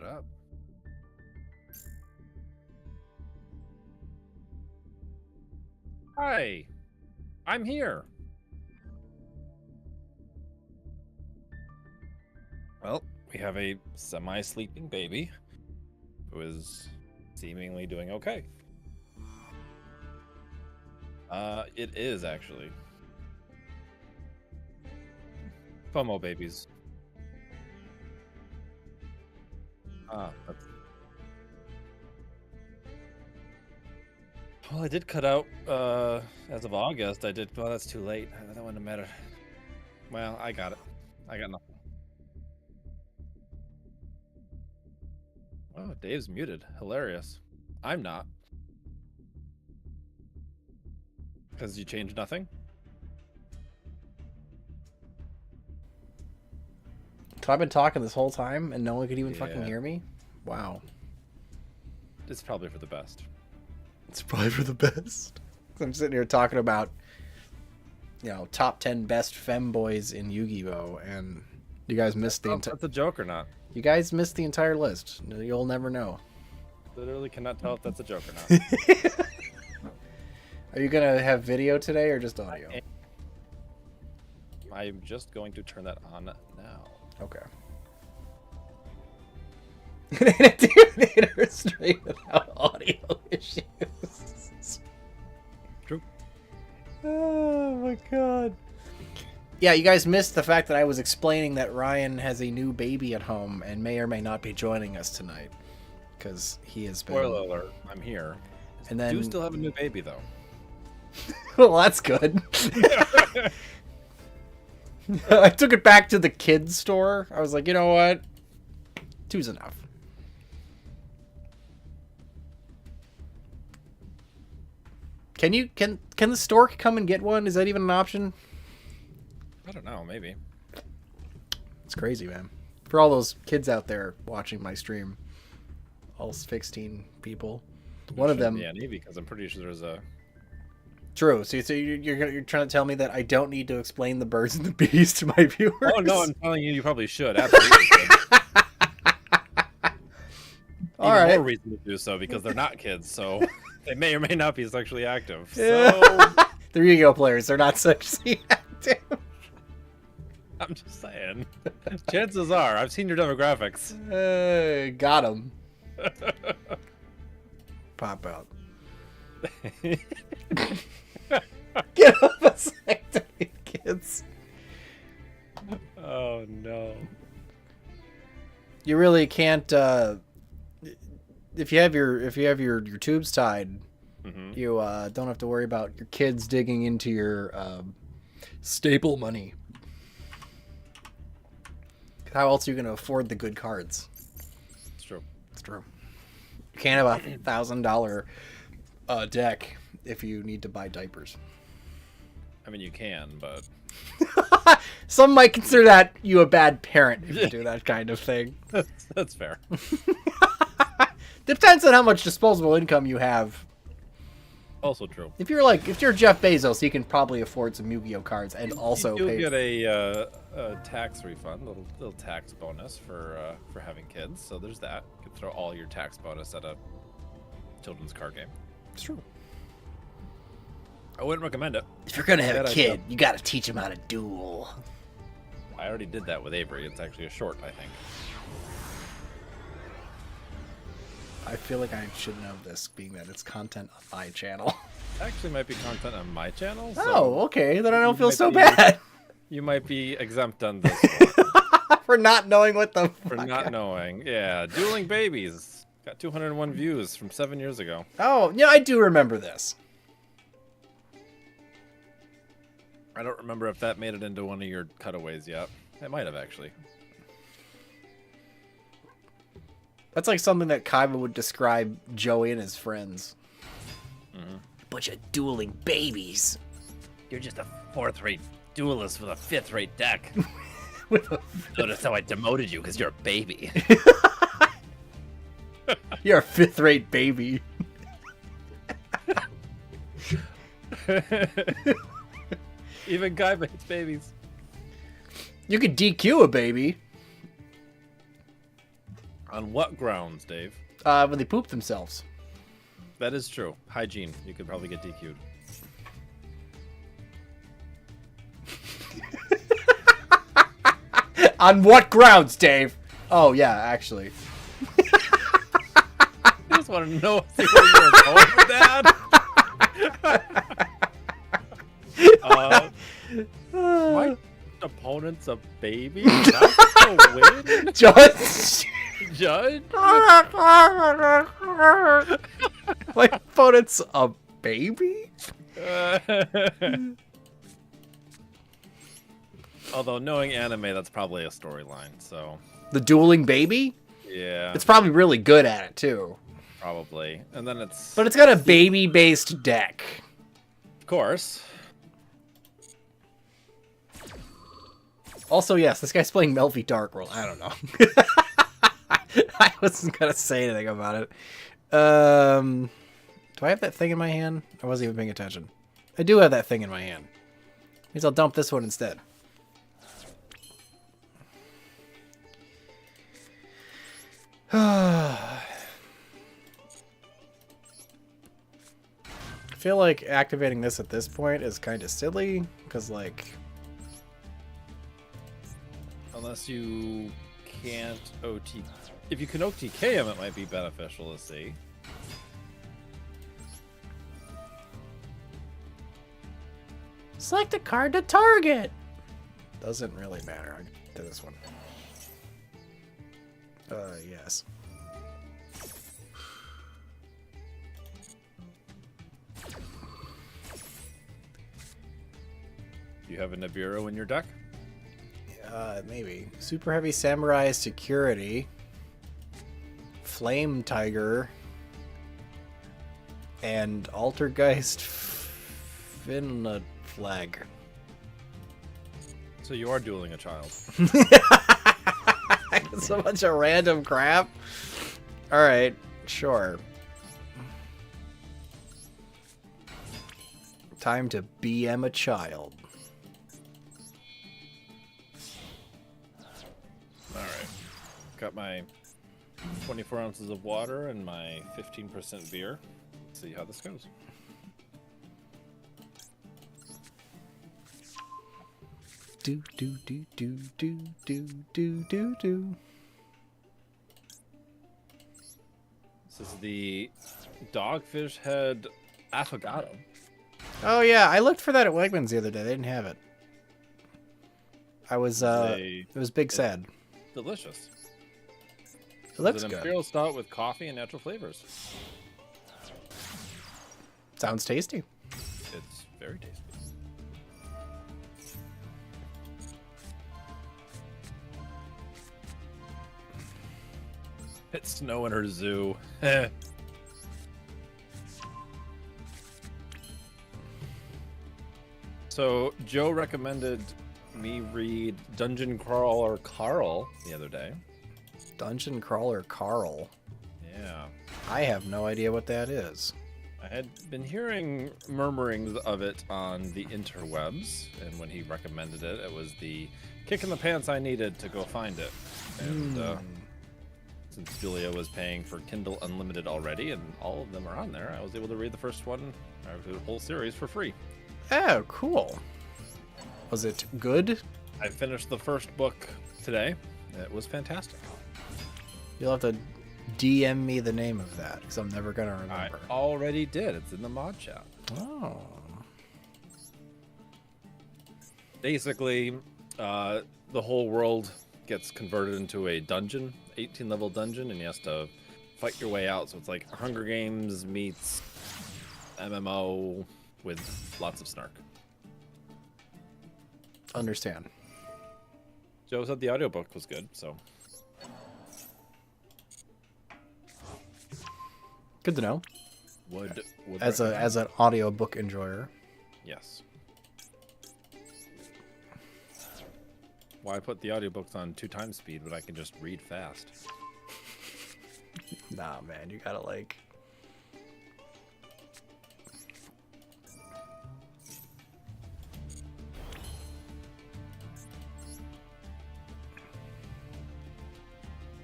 up. Hi, I'm here. Well, we have a semi-sleeping baby who is seemingly doing okay. It is actually. FOMO babies. That's... Well, I did cut out, as of August, I did, well, that's too late. That wouldn't matter. Well, I got it. I got nothing. Oh, Dave's muted. Hilarious. I'm not. Because you changed nothing? So I've been talking this whole time and no one could even fucking hear me? Wow. It's probably for the best. It's probably for the best. I'm sitting here talking about, you know, top 10 best femboys in Yu-Gi-Oh! And you guys missed the entire... That's a joke or not. You guys missed the entire list. You'll never know. Literally cannot tell if that's a joke or not. Are you going to have video today or just audio? I'm just going to turn that on now. Okay. It straight without audio issues. True. Oh my god. Yeah, you guys missed the fact that I was explaining that Ryan has a new baby at home and may or may not be joining us tonight. Because he has been... Spoiler alert, I'm here. And then... I do still have a new baby, though. Well, that's good. I took it back to the kids store. I was like, you know what? Two's enough. Can the stork come and get one? Is that even an option? I don't know, maybe. It's crazy, man. For all those kids out there watching my stream, all 16 people, one of them... Yeah, maybe, because I'm pretty sure there's a... True. So you're trying to tell me that I don't need to explain the birds and the bees to my viewers? Oh, no, I'm telling you, you probably should. Absolutely should. All Even right. more reason to do so, because they're not kids, so they may or may not be sexually active. So They're Yu-Gi-Oh players. They're not sexually active. I'm just saying. Chances are, I've seen your demographics. Got them. Pop out. Get off a second, kids. Oh no. You really can't. If you have your tubes tied, you don't have to worry about your kids digging into your staple money. How else are you going to afford the good cards? It's true. It's true. You can't have $1,000 deck if you need to buy diapers. I mean, you can, but... Some might consider that you a bad parent if you do that kind of thing. That's fair. Depends on how much disposable income you have. Also true. If you're Jeff Bezos, you can probably afford some Yu-Gi-Oh cards and also you pay. Get a tax refund, little tax bonus for having kids. So there's that. You can throw all your tax bonus at a children's card game. It's true. I wouldn't recommend it. If you're gonna have a kid, you gotta teach him how to duel. I already did that with Avery. It's actually a short, I think. I feel like I should know this, being that it's content on my channel. Actually, might be content on my channel. So oh, okay. Then I don't feel so bad. You might be exempt on this for not knowing what the for not knowing. Yeah, Dueling Babies got 201 views from 7 years ago. Oh, yeah, I do remember this. I don't remember if that made it into one of your cutaways yet. It might have, actually. That's like something that Kaiba would describe Joey and his friends. Mm-hmm. Bunch of dueling babies. You're just a 4th-rate duelist with a 5th-rate deck. Notice how I demoted you because you're a baby. You're a 5th-rate baby. Even Guy hates babies. You could DQ a baby. On what grounds, Dave? When they poop themselves. That is true. Hygiene. You could probably get DQ'd. On what grounds, Dave? Oh, yeah, actually. I just want to know see where you were going with that. My opponent's a baby? That's a win? Judge? Judge? My opponent's a baby? Although, knowing anime, that's probably a storyline, so... The dueling baby? Yeah. It's probably really good at it, too. Probably. And then it's... But it's got a baby-based deck. Of course. Also, yes, this guy's playing Melvy Dark World. I don't know. I wasn't going to say anything about it. Do I have that thing in my hand? I wasn't even paying attention. I do have that thing in my hand. Means I'll dump this one instead. I feel like activating this at this point is kind of silly, because, like... Unless you can't OT... If you can OTK him, it might be beneficial to see. Select a card to target! Doesn't really matter. I'll get to this one. Yes. You have a Nibiru in your deck? Maybe. Super Heavy Samurai Security. Flame Tiger. And Altergeist Finland Flag. So you are dueling a child. It's a bunch of random crap. Alright, sure. Time to BM a child. Alright. Got my 24 ounces of water and my 15% beer. Let's see how this goes. Do do do do do do do do do. This is the Dogfish Head Affogato. Oh yeah, I looked for that at Wegmans the other day. They didn't have it. I was it was big sad. Delicious. It looks It's an good. imperial stout with coffee and natural flavors. Sounds tasty. It's very tasty. It's snow in her zoo. So Joe recommended me read Dungeon Crawler Carl the other day. Dungeon Crawler Carl. Yeah. I have no idea what that is. I had been hearing murmurings of it on the interwebs, and when he recommended it, it was the kick in the pants I needed to go find it. And since Julia was paying for Kindle Unlimited already, and all of them are on there, I was able to read the first one, or the whole series, for free. Oh, cool. Was it good? I finished the first book today. It was fantastic. You'll have to DM me the name of that, because I'm never going to I remember. already did. It's in the mod chat. Oh. Basically, the whole world gets converted into a dungeon, 18-level dungeon, and you have to fight your way out. So it's like Hunger Games meets MMO with lots of snark. Understand. Joe said the audiobook was good, so... Good to know. Would As recommend. an audiobook enjoyer. Yes. Why put the audiobooks on 2x speed when I can just read fast? Nah, man, you gotta like...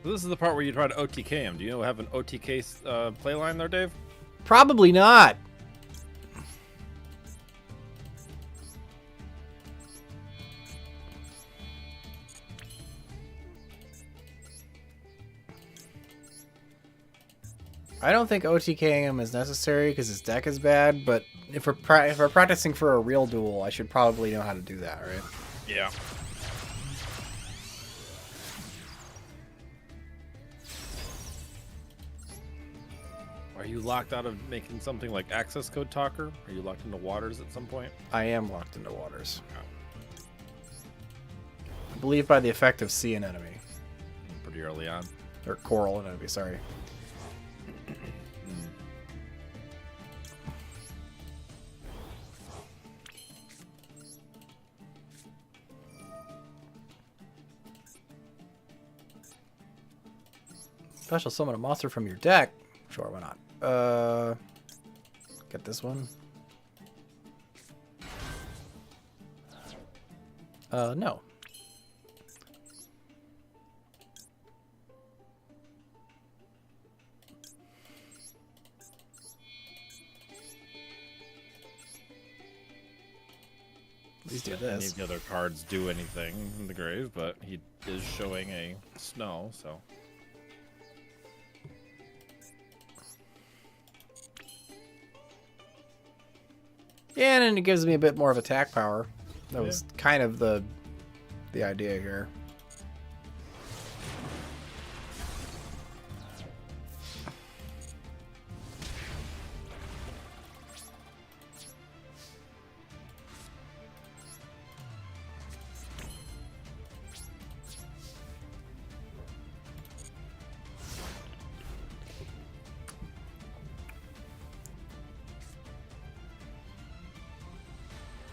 This is the part where you try to OTK him. Do you have an OTK play line there, Dave? Probably not. I don't think OTKing him is necessary because his deck is bad, but if we're practicing for a real duel, I should probably know how to do that, right? Yeah. Are you locked out of making something like access code talker? Are you locked into waters at some point? I am locked into waters. I believe by the effect of sea an enemy. Pretty early on. Or coral an enemy, sorry. Special summon a monster from your deck. Sure, why not? Get this one. No. Please do this. Any of the other cards do anything in the grave, but he is showing a snow, so. Yeah, and it gives me a bit more of attack power. That was kind of the idea here.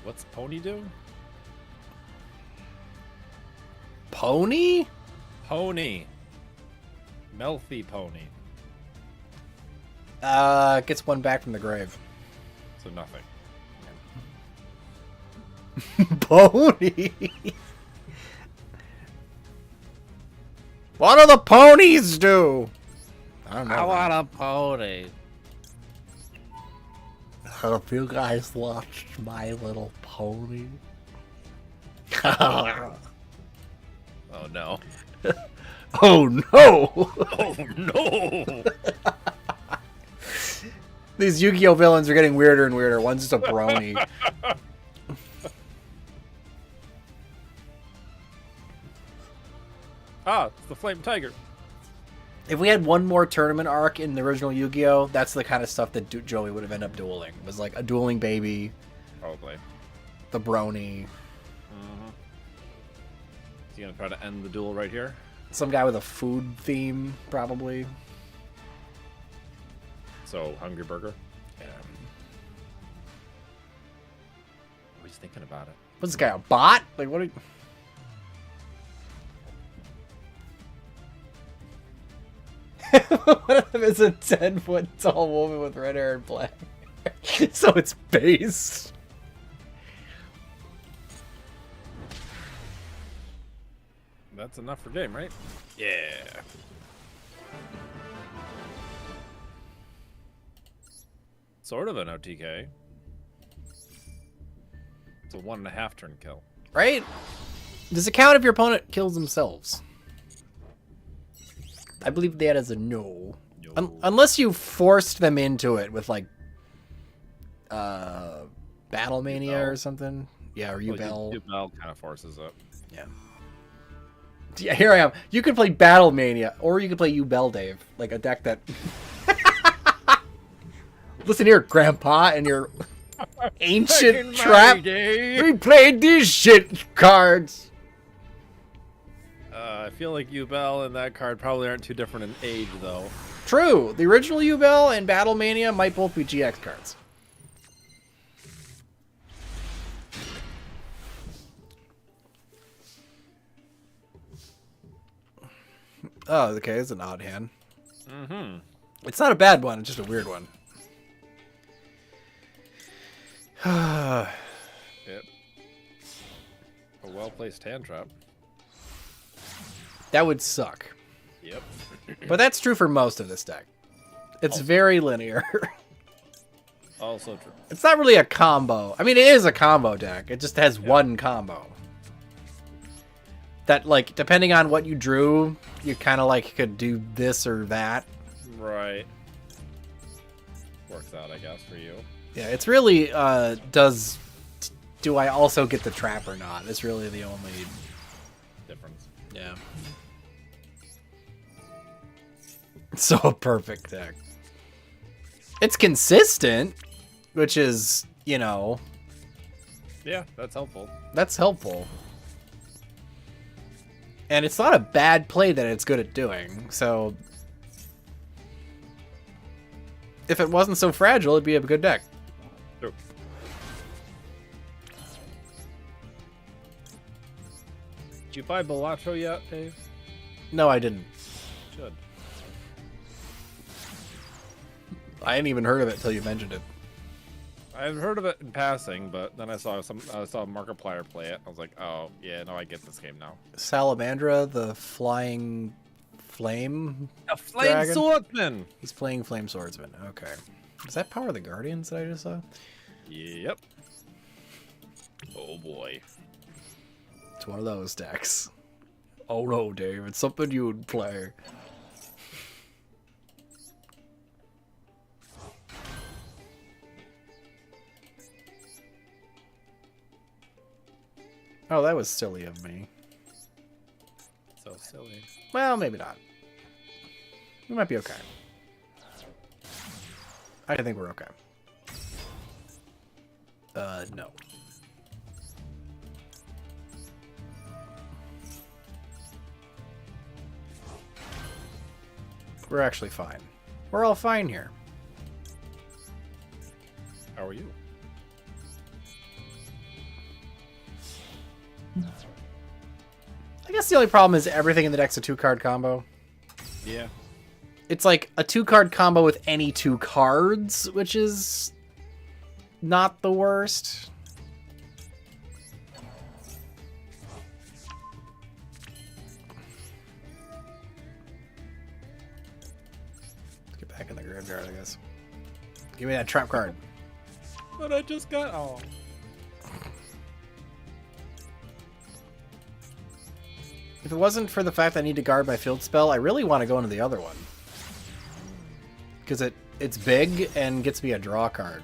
What's Pony do? Pony? Pony. Melfi Pony. Gets one back from the grave. So nothing. Pony? What do the ponies do? I don't know. I want a pony. Have you guys watched My Little Pony? Oh no. Oh no! Oh no! These Yu-Gi-Oh villains are getting weirder and weirder. One's just a brony. Ah, it's the Flame Tiger. If we had one more tournament arc in the original Yu-Gi-Oh, that's the kind of stuff that Joey would have ended up dueling. It was like a dueling baby, Probably. the brony, Is he gonna try to end the duel right here? some guy with a food theme, probably. So, Hungry Burger? Yeah. Oh, he's thinking about it. What's this guy, a bot? Like, what are you... One of them is a 10-foot tall woman with red hair and black hair. So it's base. That's enough for game, right? Yeah. Sort of an OTK. It's a 1.5 turn kill. Right? Does it count if your opponent kills themselves? I believe that is a no. Unless you forced them into it with, like, Battle Mania or something. Yeah, or Ubel. Ubel kind of forces it. Yeah. Yeah, here I am. You can play Battle Mania, or you can play Ubel, Dave. Like a deck that... Listen here, Grandpa, and your ancient trap. We played these shit cards. I feel like Ubel and that card probably aren't too different in age, though. True. The original Ubel and Battle Mania might both be GX cards. Oh, okay. It's an odd hand. Mm-hmm. It's not a bad one. It's just a weird one. Yep. A well-placed hand trap. That would suck. Yep. But that's true for most of this deck. It's Also. very linear. Also true. It's not really a combo. I mean, it is a combo deck. It just has one combo. That, like, depending on what you drew, you kind of, like, could do this or that. Right. Works out, I guess, for you. Yeah, it's really, do I also get the trap or not? It's really the only Difference. Yeah. So perfect deck. It's consistent, which is, you know... Yeah, that's helpful. That's helpful. And it's not a bad play that it's good at doing, so... If it wasn't so fragile, it'd be a good deck. True. Did you buy Bellotto yet, Dave? No, I didn't. Should. I hadn't even heard of it until you mentioned it. I've heard of it in passing, but then I saw Markiplier play it. I was like, oh yeah, no, I get this game now. Salamandra, the flying flame. A flame dragon? swordsman. He's playing flame swordsman. Okay. Is that Power of the Guardians that I just saw? Yep. Oh boy. It's one of those decks. Oh no, Dave. It's something you would play. Oh, that was silly of me. So silly. Well, maybe not. We might be okay. I think we're okay. No. We're actually fine. We're all fine here. How are you? I guess the only problem is everything in the deck's a 2-card combo. Yeah. It's like a 2-card combo with any 2 cards, which is not the worst. Let's get back in the graveyard, I guess. Give me that trap card. But I just got... Oh. If it wasn't for the fact I need to guard my field spell, I really want to go into the other one. Because it's big and gets me a draw card.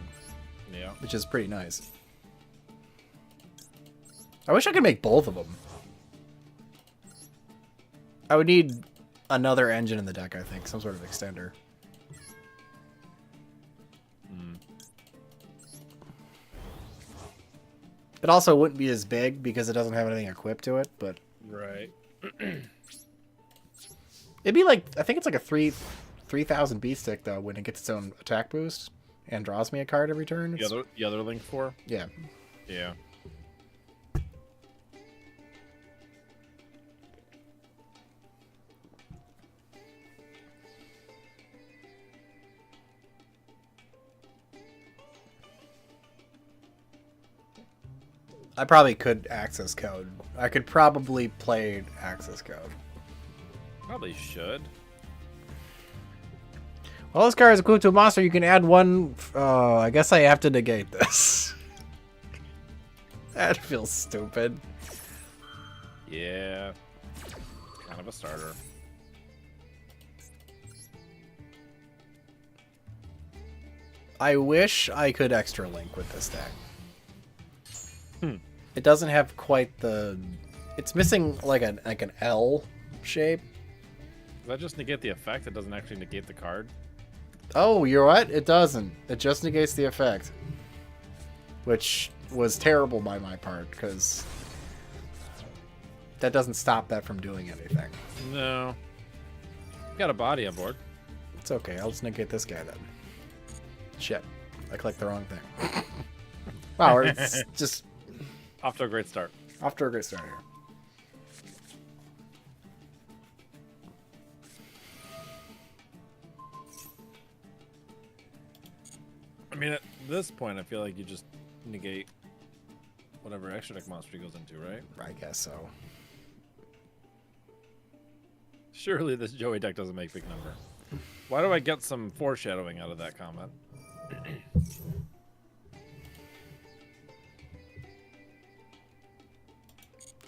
Yeah. Which is pretty nice. I wish I could make both of them. I would need another engine in the deck, I think. Some sort of extender. It also wouldn't be as big because it doesn't have anything equipped to it, but... Right. It'd be like, I think it's like a 3,000 beat stick, though, when it gets its own attack boost and draws me a card every turn. The other Link 4? Yeah. Yeah. I probably could access code. I could probably play access code. Probably should. Well, this card is equipped to a monster. You can add one... Oh, I guess I have to negate this. That feels stupid. Yeah. Kind of a starter. I wish I could extra link with this deck. It doesn't have quite the... It's missing like an L shape. Does that just negate the effect? It doesn't actually negate the card? Oh, you're what? It doesn't. It just negates the effect. Which was terrible by my part, because that doesn't stop that from doing anything. No. Got a body on board. It's okay. I'll just negate this guy then. Shit. I clicked the wrong thing. Wow, it's just... Off to a great start. Off to a great start here. I mean, at this point, I feel like you just negate whatever extra deck monster he goes into, right? I guess so. Surely this Joey deck doesn't make big number. Why do I get some foreshadowing out of that comment?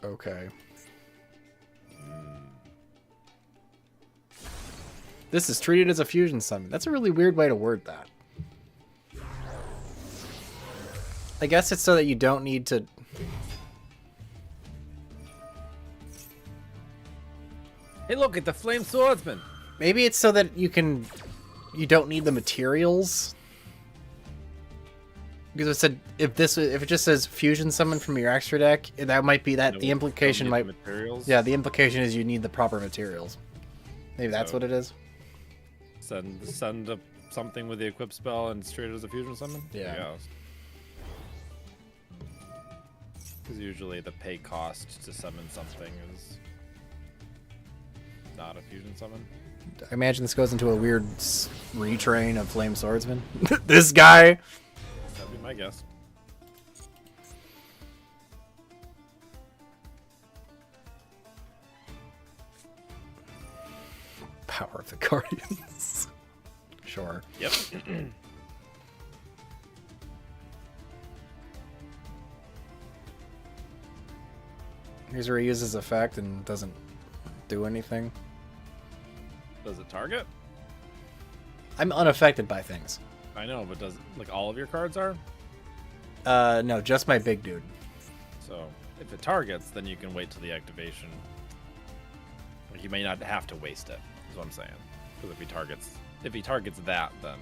Okay. This is treated as a fusion summon. That's a really weird way to word that. I guess it's so that you don't need to... Hey, look at the Flame Swordsman. Maybe it's so that you don't need the materials. Because it said if it just says fusion summon from your extra deck, that might be that the implication might... Materials? Yeah, the implication is you need the proper materials. Maybe that's what it is. Send something with the equip spell and straight as a fusion summon? Yeah. Because usually the pay cost to summon something is not a fusion summon. I imagine this goes into a weird retrain of Flame Swordsman. This guy! That'd be my guess. Power of the Guardians. Sure. Yep. Here's where he uses effect and doesn't do anything. Does it target? I'm unaffected by things. I know, but does like all of your cards are? No, just my big dude. So if it targets, then you can wait till the activation. Like you may not have to waste it. Is what I'm saying. Because if he targets that, then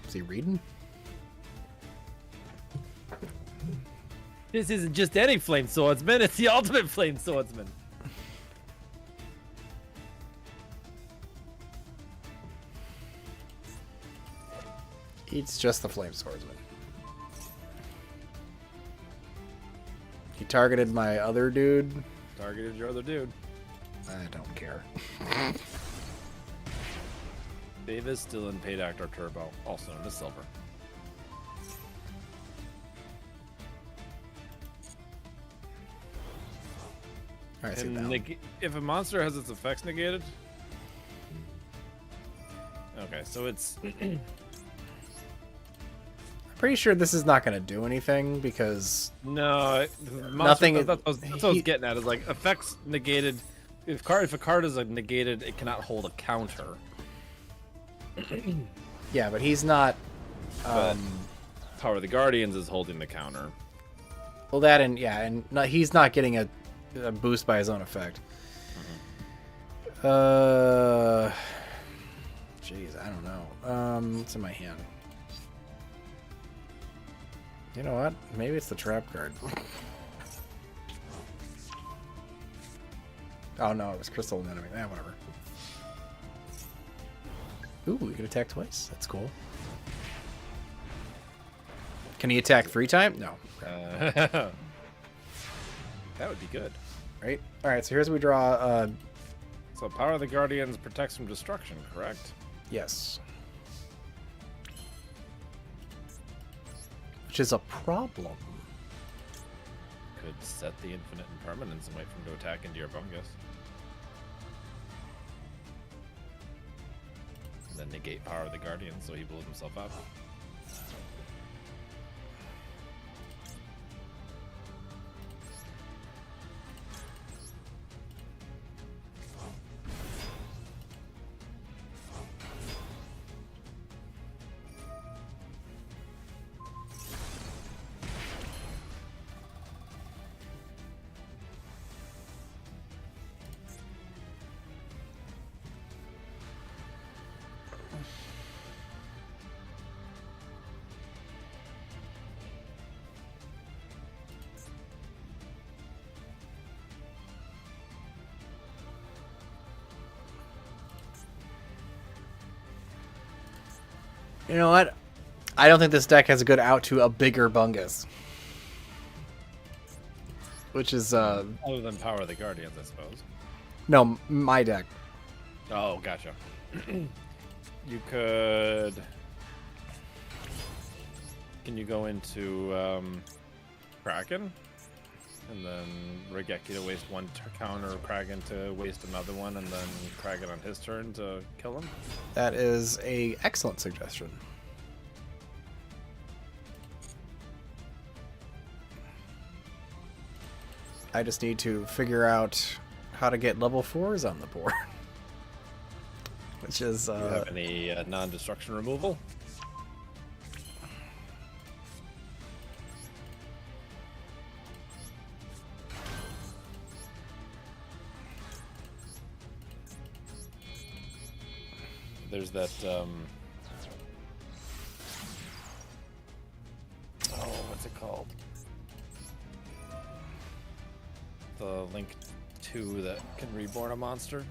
is he reading? this isn't just any Flame Swordsman, it's the ultimate Flame Swordsman. It's just the Flame Swordsman. He targeted my other dude. Targeted your other dude. I don't care. Davis still in Paid Actor Turbo, also known as Silver. Alright, so if a monster has its effects negated. Okay, so it's. I'm pretty sure this is not going to do anything because no, nothing. That's what I was getting at. Is like effects negated. If a card is like negated, it cannot hold a counter. Yeah, but he's not. Power of the Guardians is holding the counter. Well, that and he's not getting a boost by his own effect. Jeez, I don't know. What's in my hand? You know what? Maybe it's the trap card. Oh no, it was Crystal Enemy. Whatever. Ooh, we can attack twice. That's cool. Can he attack 3 times? No. That would be good. Right? Alright, so here's we draw... So Power of the Guardians protects from destruction, correct? Yes. Which is a problem. Could set the infinite impermanence and wait for him to attack into your Bungus. And then negate Power of the Guardians so he blows himself up. You know what? I don't think this deck has a good out to a bigger Bungus. Which is, Other than Power of the Guardians, I suppose. No, my deck. Oh, gotcha. You could... Can you go into, Kraken? and then Regeki to waste one counter, Kragan to waste another one, and then Kragan on his turn to kill him. That is a excellent suggestion. I just need to figure out how to get level 4s on the board. Which is... Do you have any non-destruction removal? There's that, oh, what's it called? The Link 2 that can reborn a monster.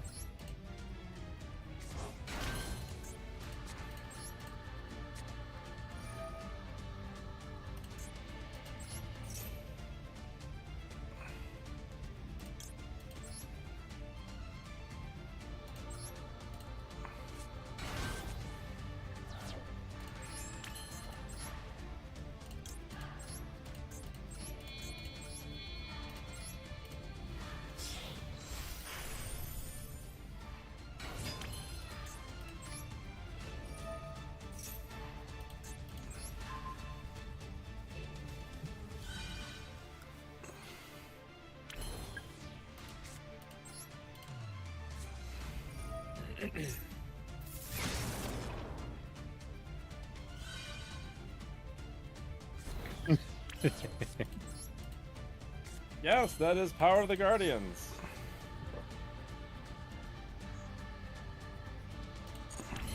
Yes, that is Power of the Guardians.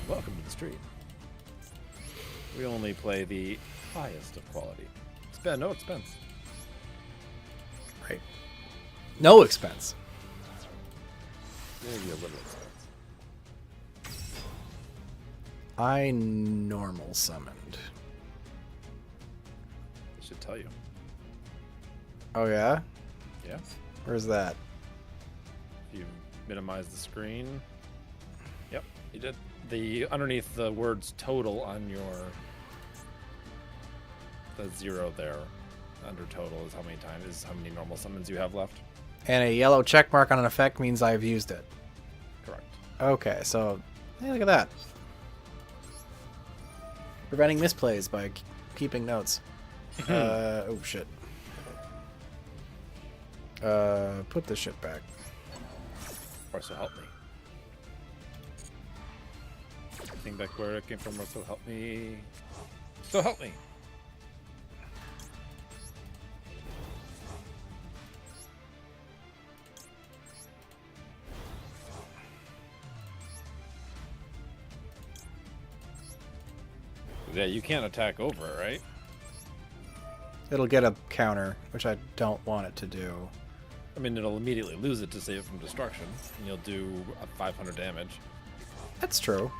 Welcome to the stream. We only play the highest of quality. Spend no expense. Right. No expense. Maybe a little expense. I normal summoned. Should tell you. Oh yeah? Yeah. Where's that? You minimize the screen. Yep, you did. The underneath the words total on your the 0 there under total is how many normal summons you have left. And a yellow check mark on an effect means I've used it. Correct. Okay, so hey, look at that. Preventing misplays by keeping notes. Oh shit. Put this shit back. Or so help me. Getting back where it came from, or so help me. So help me. Yeah, you can't attack over it, right? It'll get a counter, which I don't want it to do. I mean, it'll immediately lose it to save it from destruction, and you'll do 500 damage. That's true.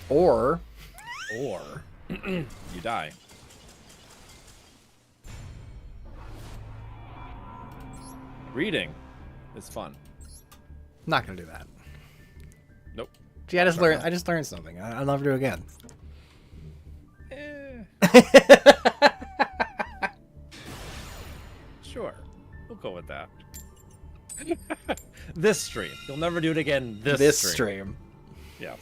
Or you die. Reading is fun. not gonna do that. Nope. Gee, I just learned something. I'll never do it again. Sure. We'll go with that. This stream. You'll never do it again this stream. Yes.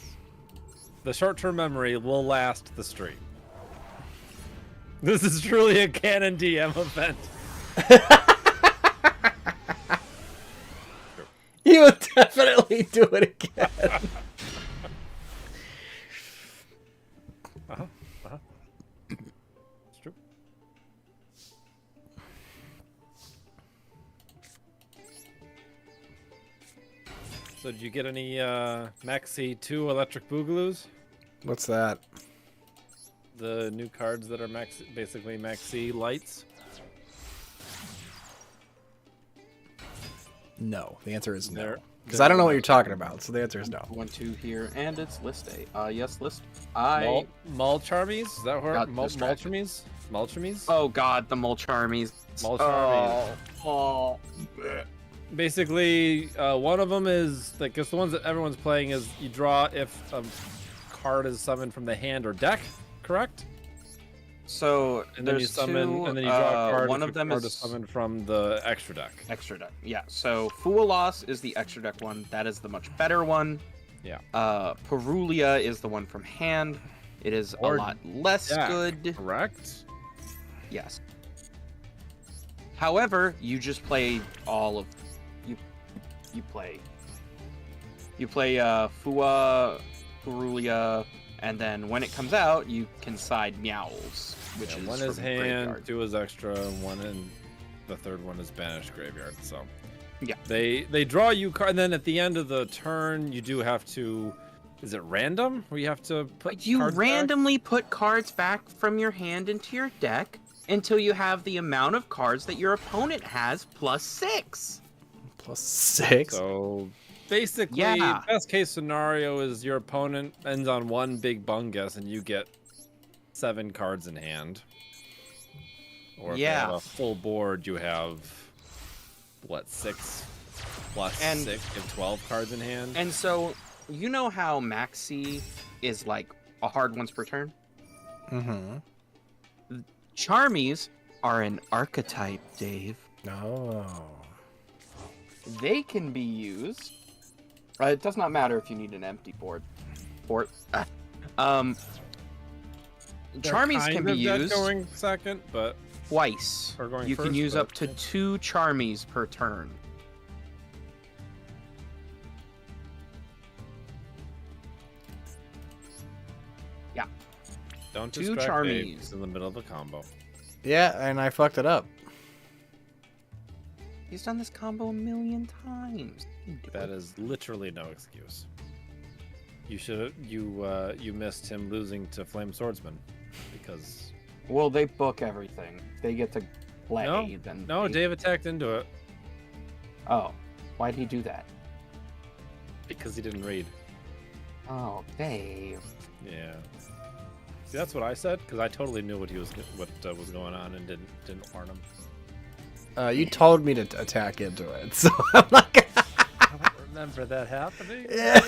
The short-term memory will last the stream. This is truly a canon DM event. You would definitely do it again. It's true. So did you get any Maxi 2 Electric Boogaloos? What's that? The new cards that are basically Maxi lights? No. The answer is no. They're- Because I don't know what you're talking about, so the answer is no. 1, 2 here, and it's list A. Yes, list. Mulcharmies? Is that where Got Mulcharmies? distracted. Mulcharmies? Oh god, the Mulcharmies. Small Charmies. Oh. Basically, one of them is like, it's the ones that everyone's playing is you draw if a card is summoned from the hand or deck, correct? So And then you there's summon, two. and then you draw a card. One if of your them card is summoned from the extra deck. extra deck. Yeah. So Fualas is the extra deck one. That is the much better one. Yeah. Perulia is the one from hand. It is Or a lot less deck, good. Correct. Yes. However, you just play all of you play Fua, Perulia, and then when it comes out, you can side Meowls, which is one is from hand, graveyard. 2 is extra, one and the third one is banished graveyard. So Yeah. they draw you card, and then at the end of the turn, you do have to. Is it random? Where you have to put You cards back? randomly put cards back from your hand into your deck until you have the amount of cards that your opponent has plus 6. Plus 6. So basically, Yeah. best case scenario is your opponent ends on one big bungus and you get 7 cards in hand. Or if they have a full board, you have what, 6 plus 6, you have 12 cards in hand. And so, you know how Maxi is like a hard once per turn? Mm-hmm. Charmies are an archetype, Dave. Oh. They can be used. It does not matter if you need an empty board. Charmies can be used going second, but twice. or going You can first, use but- up to 2 Charmies per turn. Yeah. don't 2 distract me. Charmies. He's in the middle of a combo. Yeah, and I fucked it up. He's done this combo a million times. That is literally no excuse. You should you missed him losing to Flame Swordsman because Well, they book everything. They get to play. Then no, they... Dave attacked into it Oh, why'd he do that? because he didn't read. Oh, Dave. Yeah. See, that's what I said because I totally knew what was going on and didn't warn him. You told me to attack into it, so I'm not gonna... I don't remember that happening. Yeah.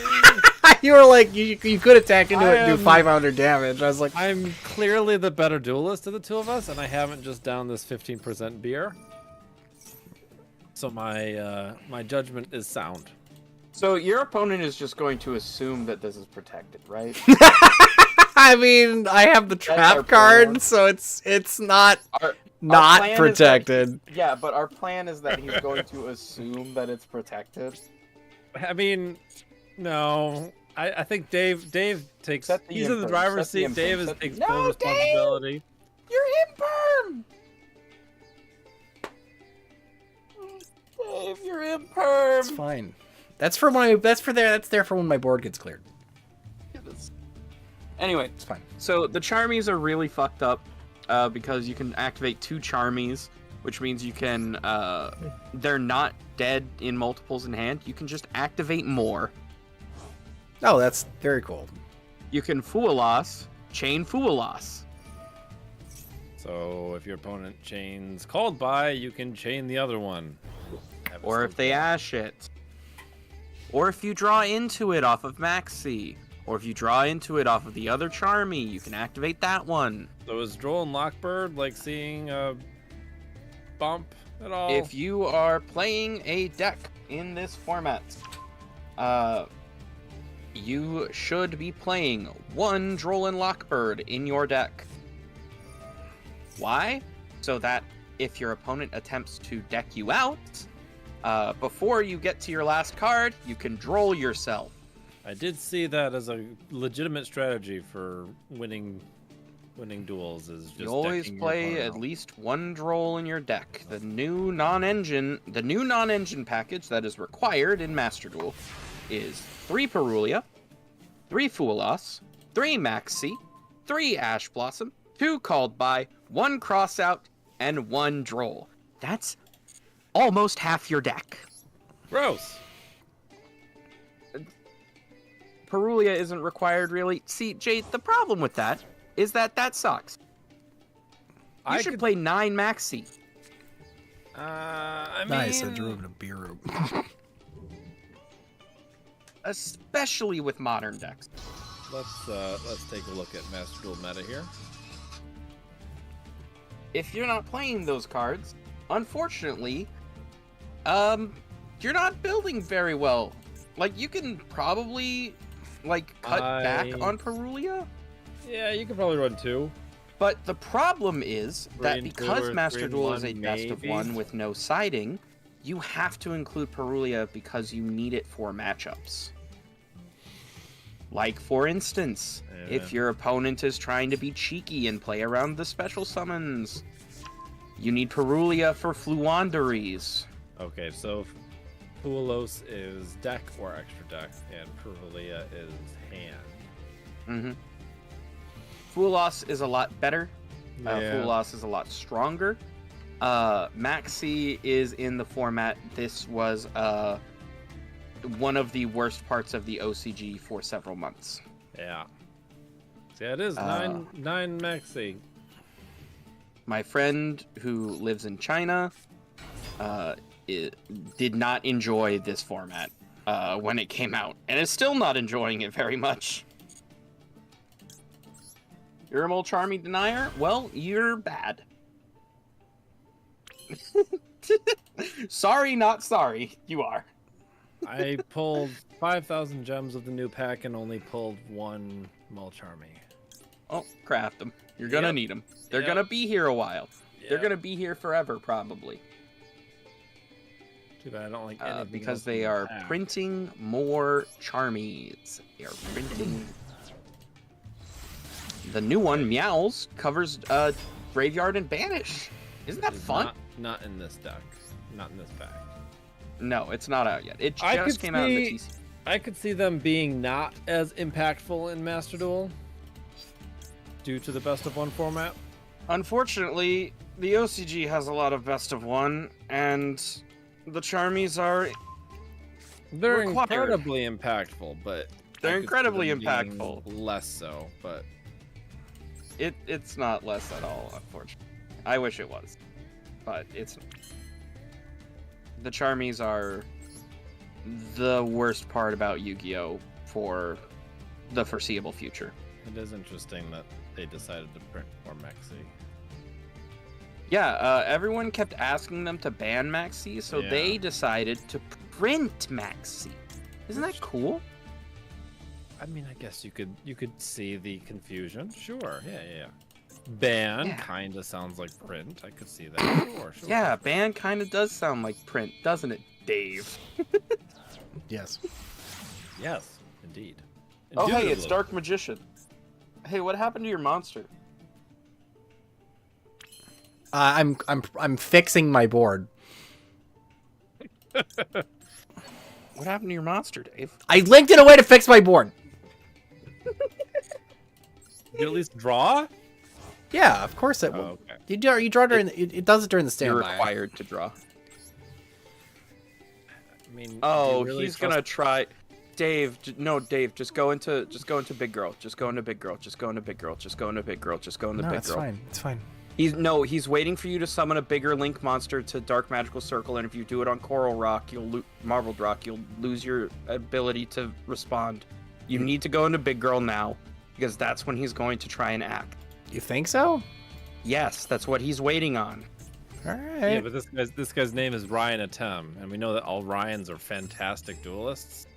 You were like, you could attack into it and do am- 500 damage. I was like, I'm clearly the better duelist of the two of us, and I haven't just downed this 15% beer. So my judgment is sound. So your opponent is just going to assume that this is protected, right? I mean, I have the our trap plan. card, so it's not Our not plan is that protected. yeah, but our plan is that he's going to assume that it's protected. I mean, no. I think Dave takes. Set the He's in the imperm, driver's set the seat. Dave imperm, takes set the- full No, responsibility. You're imperm! Dave, you're imperm! It's fine. That's there for when my board gets cleared. Anyway, It's fine. so the Charmies are really fucked up because you can activate 2 Charmies, which means you can, they're not dead in multiples in hand. You can just activate more. Oh, that's very cool. You can Fualas, chain Fualas. So if your opponent chains called by, you can chain the other one. Have it Or if still they go. ash it. Or if you draw into it off of Maxi. Or if you draw into it off of the other Charmy, you can activate that one. So is Duel and Lockbird like seeing a bump at all? If you are playing a deck in this format, you should be playing 1 Droll and Lockbird in your deck. Why? So that if your opponent attempts to deck you out, before you get to your last card, you can Droll yourself. I did see that as a legitimate strategy for winning duels. Is just You always decking your play opponent at out. least 1 Droll in your deck. The new non-engine package that is required in Master Duel is 3 Perulia, 3 Fualas, 3 Maxi, 3 Ash Blossom, 2 Called By, 1 Crossout, and 1 Droll. That's almost half your deck. Gross. Perulia isn't required, really. See, Jay, the problem with that is that sucks. You should play 9 Maxi. I Nice, a mean, derivative Biru. Especially with modern decks. let's take a look at Master Duel meta here. If you're not playing those cards, unfortunately, you're not building very well. Like, you can probably, like, cut back on Perulia. Yeah, you could probably run 2. But the problem is that 3 and 2 because or Master 3 and Duel is 1 a best of maybe. 1 with no siding, you have to include Perulia because you need it for matchups. Like, for instance, if your opponent is trying to be cheeky and play around the special summons, you need Perulia for Fluanderies. Okay, so Puelos is deck or extra deck, and Perulia is hand. Fuelos is a lot better. Yeah. Fuelos is a lot stronger. Maxi is in the format. This was one of the worst parts of the OCG for several months. Yeah. So yeah, it is 9 Maxi. My friend who lives in China did not enjoy this format when it came out, and is still not enjoying it very much. You're a Mole Charmy denier? Well, you're bad. Sorry, not sorry. You are. I pulled 5,000 gems of the new pack and only pulled 1 Mulcharmy. Oh, craft them. You're gonna need them. They're gonna be here a while. They're gonna be here forever, probably. Too bad I don't like anything because else they in the are pack. printing more Charmies. They are printing. The new one, Meows, covers Graveyard and Banish. Isn't that It's fun? Not in this deck. Not in this pack. No, it's not out yet. It I just could came out in the see- TC. I could see them being not as impactful in Master Duel due to the best of 1 format. Unfortunately, the OCG has a lot of best of 1, and the Charmies are They're required. incredibly impactful, but They're I could see incredibly them being impactful. Less so, but It's not less at all, unfortunately. I wish it was, but it's not. The Charmies are the worst part about Yu-Gi-Oh! For the foreseeable future. it is interesting that they decided to print more Maxi. Yeah, everyone kept asking them to ban Maxi, so they decided to print Maxi. Isn't that cool? I mean, I guess you could see the confusion. Sure, yeah. Ban kind of sounds like print. I could see that. Sure. Yeah, ban kind of does sound like print, doesn't it, Dave? Yes. Yes, indeed. Oh, hey, it's Indubitably. Dark Magician. Hey, what happened to your monster? I'm fixing my board. What happened to your monster, Dave? I linked it away to fix my board. Did you at least draw? Yeah, of course it will. Oh, okay. You draw during it does it during the You're standby. required to draw. I mean, Oh, do you really he's trust- gonna try. Dave, no, Dave, just go into big girl. Just go into big girl. Just go into big girl. Just go into big girl. Just go into No, big it's girl. fine. It's fine. He's waiting for you to summon a bigger Link monster to Dark Magical Circle, and if you do it on Coral Rock, Marbled Rock, you'll lose your ability to respond. You need to go into big girl now, because that's when he's going to try and act. You think so? Yes, that's what he's waiting on. All right. Yeah, but this guy's name is Ryan Atem, and we know that all Ryans are fantastic duelists,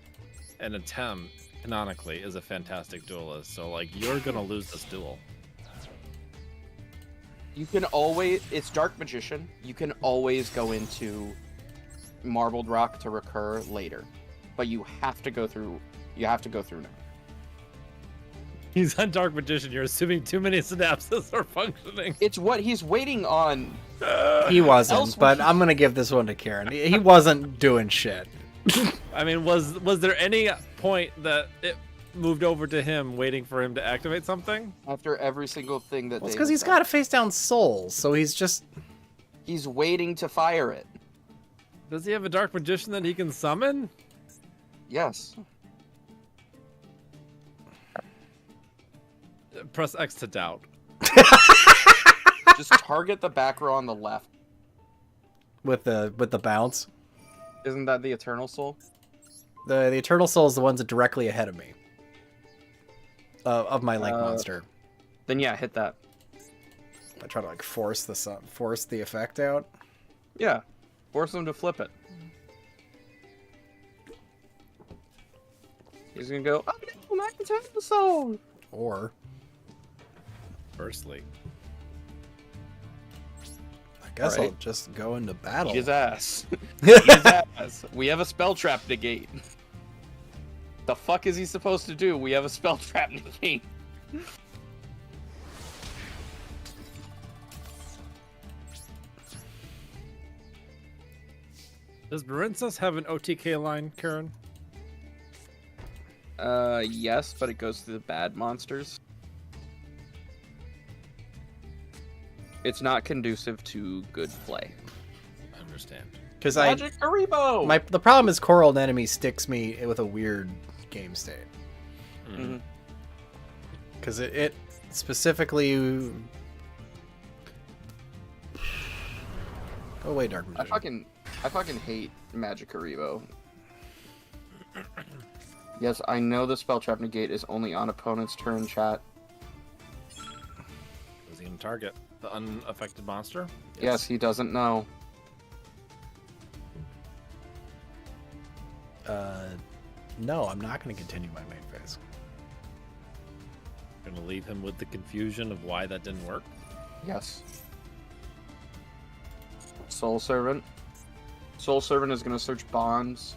and Atem canonically is a fantastic duelist. So like, you're gonna lose this duel. You can always, it's Dark Magician. You can always go into Marbled Rock to recur later, but you have to go through. You have to go through now. He's on Dark Magician. You're assuming too many synapses are functioning. It's what he's waiting on. He wasn't, Else but would I'm gonna give this one to Karen. He wasn't doing shit. I mean, was there any point that it moved over to him, waiting for him to activate something? After every single thing that Well, it's David because he's said. got a face down soul, so he's just. He's waiting to fire it. Does he have a Dark Magician that he can summon? Yes. Press X to doubt. Just target the back row on the left. with the bounce. Isn't that the Eternal Soul? The Eternal Soul is the ones that directly ahead of me. Of my link monster. Then yeah, hit that. I try to like force the effect out. Yeah, force him to flip it. He's gonna go, oh no, my Eternal Soul! Or, Firstly, I guess Alright. I'll just go into battle. Eat his ass. Eat his ass. We have a spell trap negate. The fuck is he supposed to do? We have a spell trap negate. does Marincess have an OTK line, Karen? Yes, but it goes to the bad monsters. It's not conducive to good play. I understand. Because Magic Karibo! the problem is Coral Anemone sticks me with a weird game state. Mhm. Because it specifically... Go away, Dark Magician. I fucking hate Magic Karibo. Yes, I know the spell trap negate is only on opponent's turn, chat. Was he going to target the unaffected monster? Yes, he doesn't know. No, I'm not going to continue my main phase. Going to leave him with the confusion of why that didn't work? Yes. Soul Servant. Soul Servant is going to search bonds.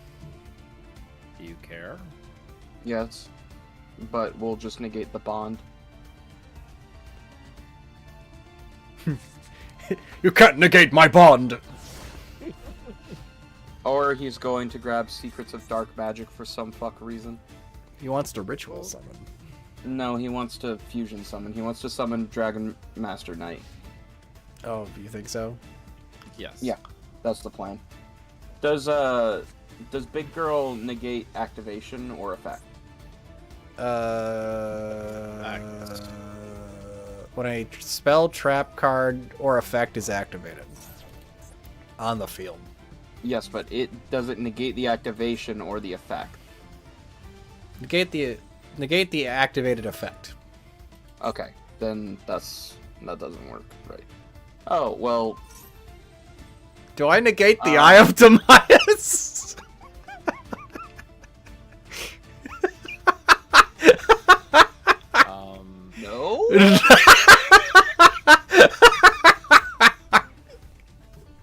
Do you care? Yes. But we'll just negate the bond. You can't negate my bond! Or he's going to grab Secrets of Dark Magic for some fuck reason. He wants to ritual summon. No, he wants to fusion summon. He wants to summon Dragon Master Knight. Oh, you think so? Yes. Yeah, that's the plan. Does Big Girl negate activation or effect? When a spell, trap card, or effect is activated on the field. Yes, but it doesn't negate the activation or the effect. Negate the activated effect. Okay, then that doesn't work, right? Oh well. Do I negate the Eye of Timaeus? No.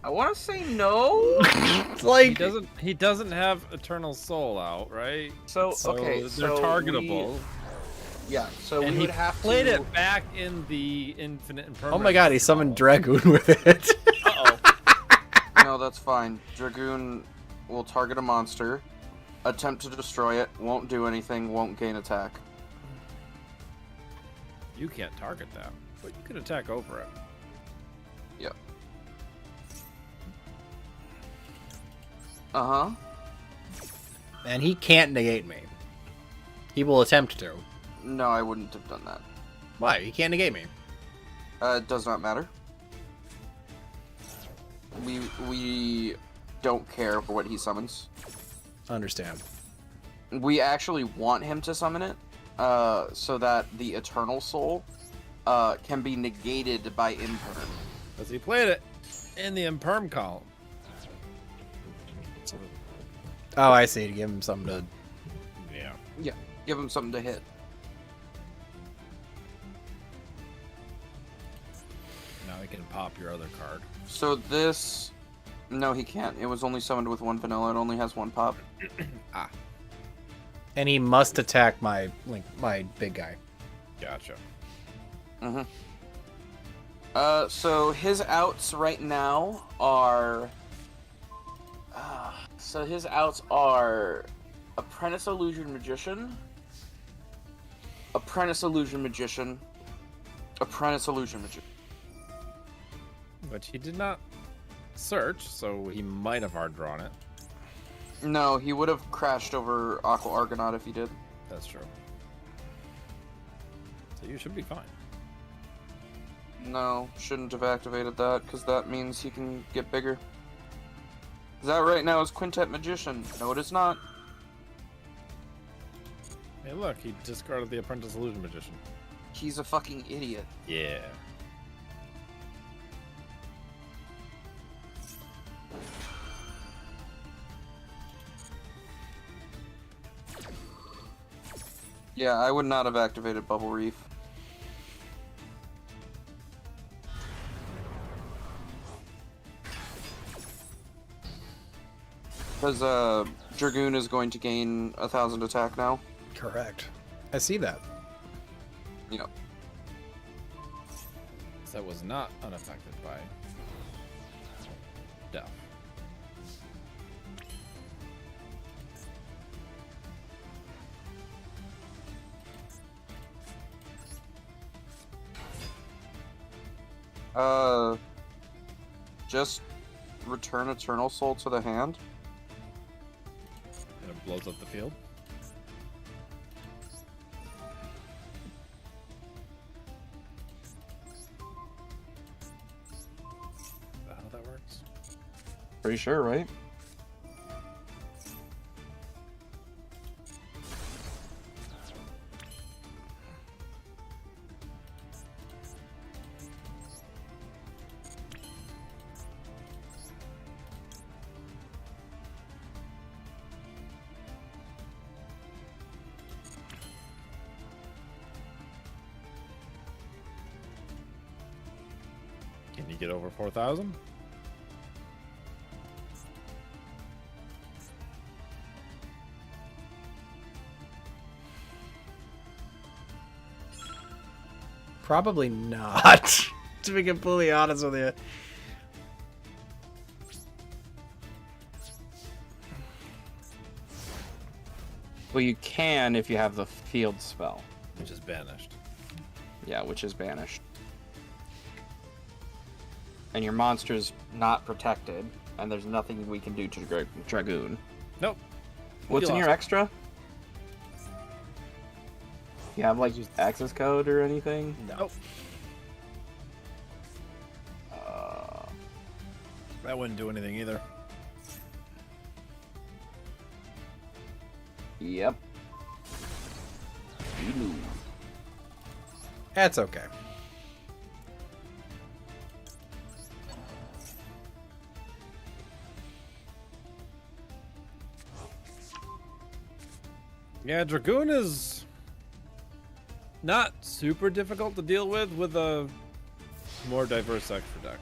I want to say no. It's like He doesn't have Eternal Soul out, right? So okay, they're so targetable. Yeah, so And we he would have played to... it back in the Infinite Impermanence. oh my god, he summoned Dragoon with it. Uh-oh. No, that's fine. Dragoon will target a monster, attempt to destroy it, won't do anything, won't gain attack. You can't target that, but you can attack over it. Yep. Uh-huh. And he can't negate me. He will attempt to. No, I wouldn't have done that. Why? He can't negate me. It does not matter. We don't care for what he summons. Understand. We actually want him to summon it, so that the Eternal Soul can be negated by Imperm. Because he played it in the Imperm column. Oh, I see. To give him something to... Yeah. Yeah, give him something to hit. Now he can pop your other card. So this... No, he can't. It was only summoned with one vanilla. It only has one pop. And he must attack my big guy. Gotcha. Mm-hmm. So his outs right now are... so his outs are... Apprentice Illusion Magician. Apprentice Illusion Magician. Apprentice Illusion Magician. But he did not search, so he might have hard drawn it. No, he would have crashed over Aqua Argonaut if he did. That's true. So you should be fine. No, shouldn't have activated that, because that means he can get bigger. That right now is Quintet Magician. No, it is not. Hey, look, he discarded the Apprentice Illusion Magician. He's a fucking idiot. Yeah. Yeah, I would not have activated Bubble Reef. Because Dragoon is going to gain 1,000 attack now. Correct. I see that. Yep. That was not unaffected by death. Just return Eternal Soul to the hand. And it blows up the field. Is that how that works? Pretty sure, right? Can you get over 4,000? Probably not. To be completely honest with you. Well, you can if you have the field spell. Which is banished. Yeah, which is banished. And your monster's not protected, and there's nothing we can do to Dragoon. Nope. What's in your extra? You have, like, access code or anything? No. Nope. That wouldn't do anything either. Yep. You lose. That's okay. Yeah, Dragoon is not super difficult to deal with a more diverse extra deck.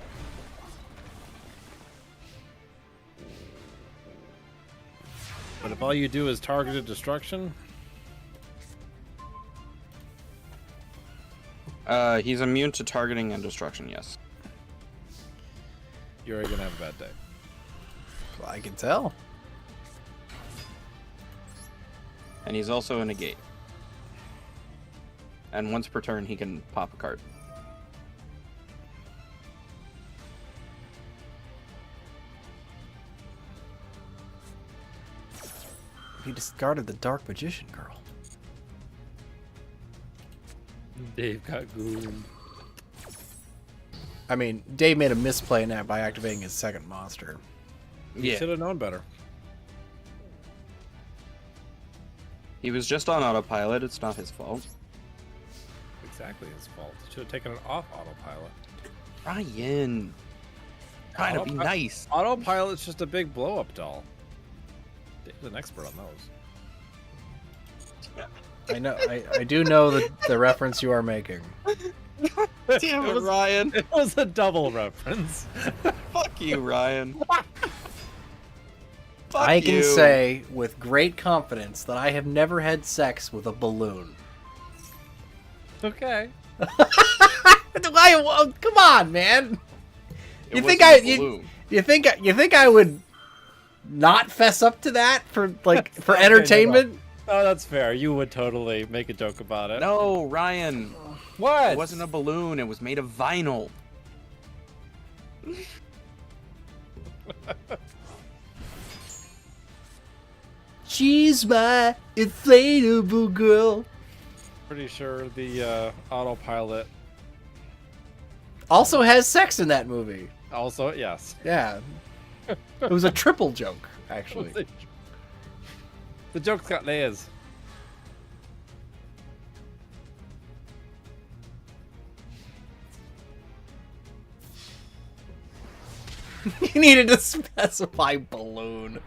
But if all you do is targeted destruction, He's immune to targeting and destruction, yes. you're gonna have a bad day. Well, I can tell. And he's also a negate. And once per turn, he can pop a card. He discarded the Dark Magician Girl. Dave got gooned. I mean, Dave made a misplay in that by activating his second monster. You should have known better. He was just on autopilot. It's not his fault. Exactly his fault. Should have taken it off autopilot. Ryan. Trying to be nice. Autopilot's just a big blow up doll. Dave's an expert on those. I know. I do know the reference you are making. Damn it, Ryan. It was a double reference. Fuck you, Ryan. Fuck I can you. say with great confidence that I have never had sex with a balloon. Okay. Come on, man. It You think wasn't a balloon. you think I would not fess up to that for for Okay, entertainment? Oh, that's fair. You would totally make a joke about it. No, Ryan. What? It wasn't a balloon. It was made of vinyl. She's my inflatable girl. Pretty sure the autopilot Also has sex in that movie. also, yes. Yeah. It was a triple joke, actually. The joke's got layers. You needed to specify balloon.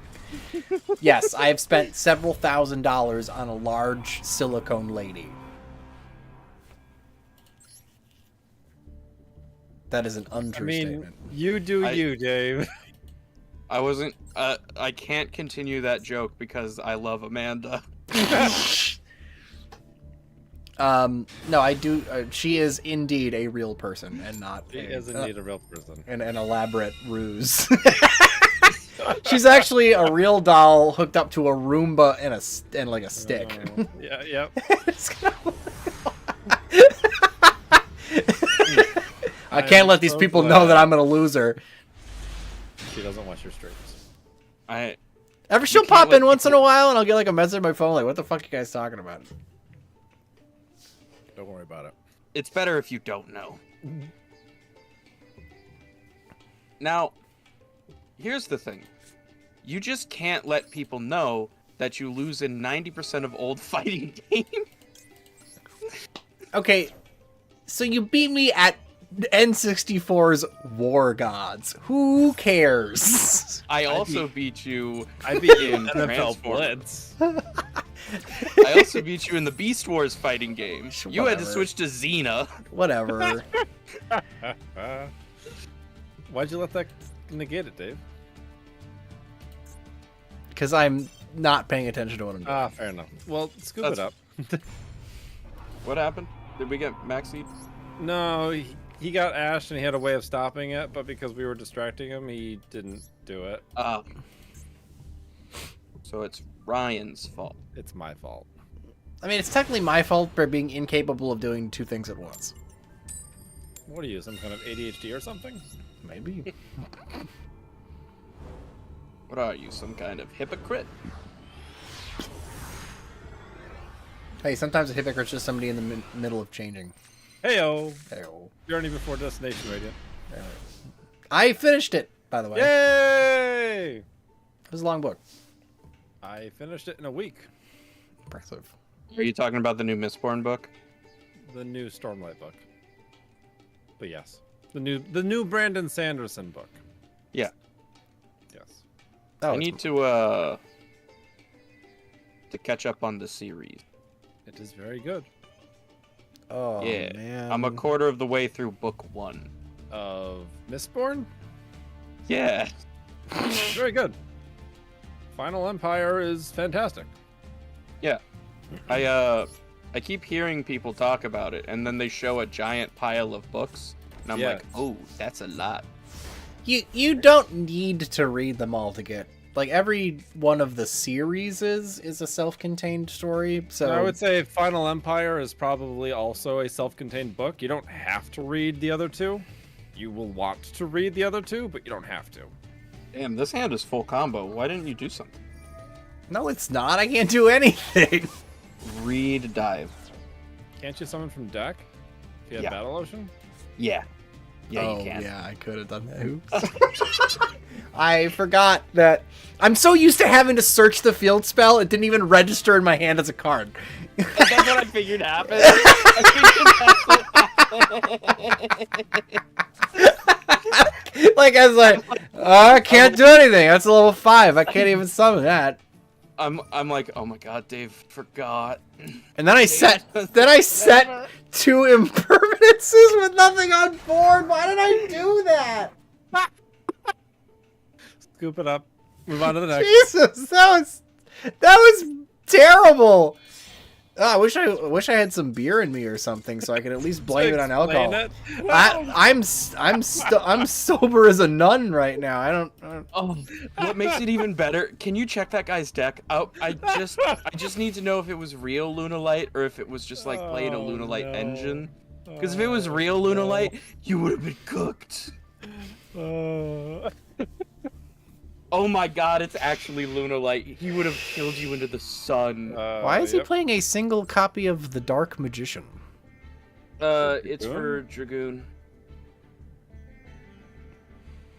Yes, I have spent several $1,000s on a large silicone lady. That is an untrue statement. You do you, Dave. I wasn't. I can't continue that joke because I love Amanda. No, I do. She is indeed a real person and not. She is indeed a real person. An elaborate ruse. She's actually a real doll hooked up to a Roomba and like a stick. Yeah, yep. I can't let these people know that I'm gonna lose her. She doesn't watch your streams. She'll pop in once in a while, and I'll get like a message on my phone, like, "What the fuck you guys talking about?" Don't worry about it. It's better if you don't know. Now, here's the thing. You just can't let people know that you lose in 90% of old fighting games. Okay, so you beat me at N64's War Gods. Who cares? I also beat you. I beat you in in NFL Transformers. Blitz. I also beat you in the Beast Wars fighting game. You had to switch to Xena. Whatever. Why'd you let that negate it, Dave? Because I'm not paying attention to what I'm doing. Ah, fair enough. Well, scoop it up. What happened? Did we get Maxi? No, he got Ash and he had a way of stopping it, but because we were distracting him, he didn't do it. So it's Ryan's fault. It's my fault. I mean, it's technically my fault for being incapable of doing two things at once. What are you, some kind of ADHD or something? Maybe. What are you, some kind of hypocrite? Hey, sometimes a hypocrite's just somebody in the middle of changing. Heyo! Heyo. Journey Before Destination Radio. I finished it, by the way. Yay! It was a long book. I finished it in a week. Impressive. Are you talking about the new Mistborn book? The new Stormlight book. But yes. The new Brandon Sanderson book. Yeah. Yes. I need to catch up on the series. It is very good. Oh, yeah. man. I'm a quarter of the way through book 1. Of Mistborn? Yeah. Very good. Final Empire is fantastic. Yeah. I keep hearing people talk about it, and then they show a giant pile of books, and I'm like, oh, that's a lot. You don't need to read them all to get... Like, every one of the series is a self-contained story, so... I would say Final Empire is probably also a self-contained book. You don't have to read the other two. You will want to read the other two, but you don't have to. Damn, this hand is full combo. Why didn't you do something? No, it's not. I can't do anything. Read dive. Can't you summon from deck? If you have Battle Ocean? Yeah. Yeah, you can. Yeah, I could have done that. Oops. I forgot that. I'm so used to having to search the field spell, it didn't even register in my hand as a card. That's what I figured happened. Like, I was like, I can't do anything. That's a level 5. I can't even summon that. I'm like, oh my god, Dave forgot. And then I set 2 impermanences with nothing on board. Why did I do that? Scoop it up. Move on to the next. Jesus, that was terrible. Oh, I wish I had some beer in me or something so I could at least blame it on alcohol. I'm sober as a nun right now. I don't. Oh, what makes it even better? Can you check that guy's deck? Oh, I just need to know if it was real Lunalight or if it was just like playing a Lunalight engine. Because if it was real Lunalight, you would have been cooked. Oh my god, it's actually Lunalight. He would have killed you into the sun. Why is he playing a single copy of The Dark Magician? It's for Dragoon.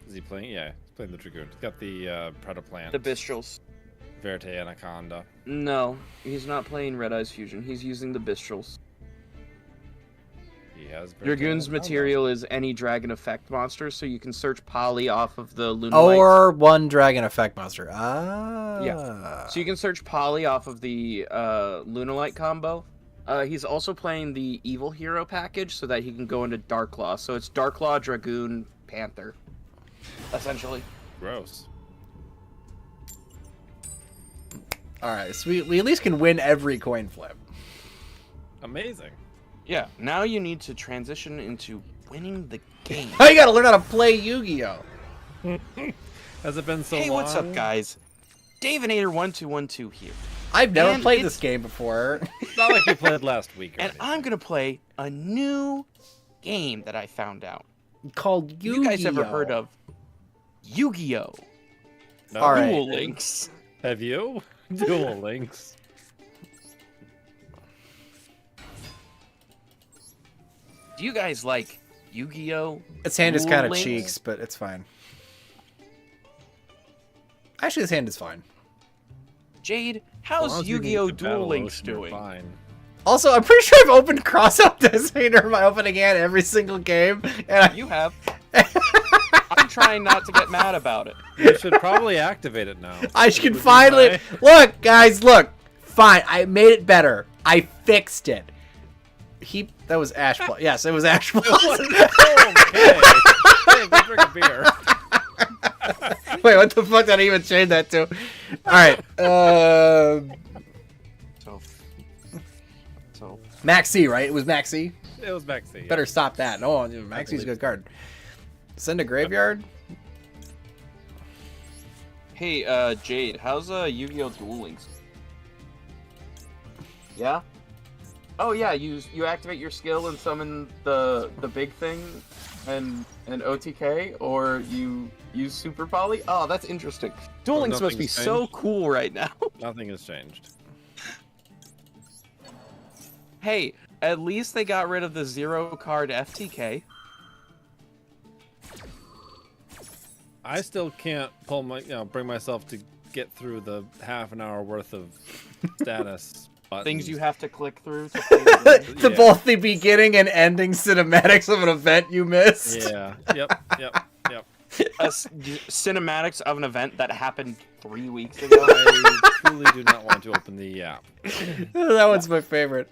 Is he playing? Yeah, playing the Dragoon. He's got the Predaplant. The Bistrels. Verte Anaconda. No, he's not playing Red Eyes Fusion. He's using the Bistrels. He has Verte Dragoon's Anaconda. material is any dragon effect monster, so you can search Poly off of the Lunalight. Or one dragon effect monster. Ah. Yeah. So you can search Poly off of the Lunalight combo. He's also playing the Evil Hero package so that he can go into Darklaw. So it's Darklaw, Dragoon, Panther, essentially. Gross. All right, so we at least can win every coin flip. Amazing. Yeah, now you need to transition into winning the game. Now you gotta learn how to play Yu-Gi-Oh! Has it been so long? Hey, what's up, guys? Davinator1212 here. I've never And played it's- this game before. It's not like we played last week. Or And anything. I'm gonna play a new game that I found out. Called Yu-Gi-Oh! You guys ever heard of Yu-Gi-Oh! No. All right. Duel Links? Have you? Duel Links. Do you guys like Yu-Gi-Oh? Its hand is Duel kind of Links? cheeks, but it's fine. Actually, this hand is fine. Jade, As long how's as you can Yu-Gi-Oh! get the Battle Duel Links Ocean, you're doing? Fine. Also, I'm pretty sure I've opened Cross-Up Designator in my opening hand every single game, and You have. I'm trying not to get mad about it. You should probably activate it now. I Would can you finally mind? look, guys. Look, fine. I made it better. I fixed it. That was Ash Plus. Yes, it was Ash Plus. Oh, okay. Hey, go drink a beer. Wait, what the fuck did I even change that to? All right. So Maxi, right? It was Maxi. It was Maxi. Yeah. Better stop that. No, Maxi's a good card. Send a graveyard. hey, Jade, how's Yu-Gi-Oh! Duel Links? Yeah. Oh yeah, you activate your skill and summon the big thing, and OTK, or you use Super Poly. Oh, that's interesting. Duel Oh, Links must be nothing's so changed? cool right now. Nothing has changed. Hey, at least they got rid of the 0-card FTK. I still can't bring myself to get through the half an hour worth of status buttons. Things you have to click through to play the game. To Yeah. both the beginning and ending cinematics of an event you missed. Yeah. Yep. Cinematics of an event that happened 3 weeks ago. I truly do not want to open the app. That one's my favorite.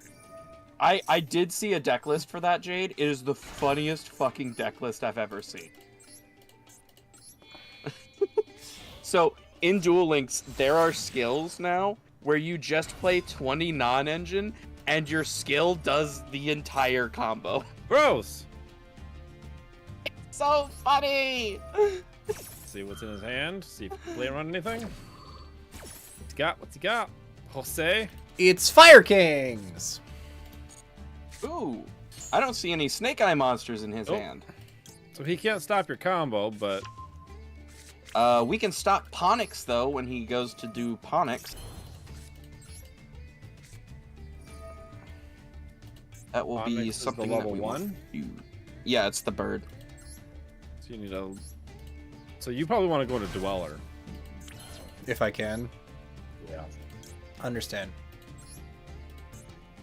I did see a deck list for that, Jade. It is the funniest fucking deck list I've ever seen. So, in Duel Links, there are skills now where you just play 20 non-engine and your skill does the entire combo. Gross. So funny! See what's in his hand. See if he can play around anything. What's he got? Jose. It's Fire Kings. Ooh, I don't see any Snake Eye monsters in his Oh. hand. So he can't stop your combo, but We can stop Ponix, though, when he goes to do Ponix. That will Ponix be is the something level that we one? want to do. Yeah, it's the bird. so you need a. So you probably want to go to Dweller. If I can. Yeah. Understand.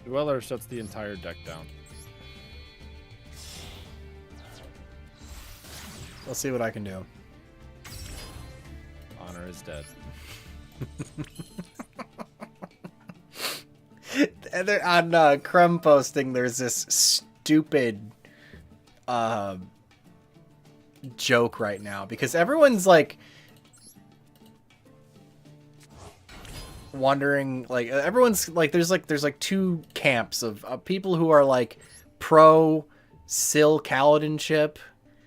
Dweller shuts the entire deck down. We'll see what I can do. Honor is dead. And on Crumb posting, there's this stupid joke right now because everyone's like wondering, like everyone's like there's like two camps of people who are like pro Syl Kaladinship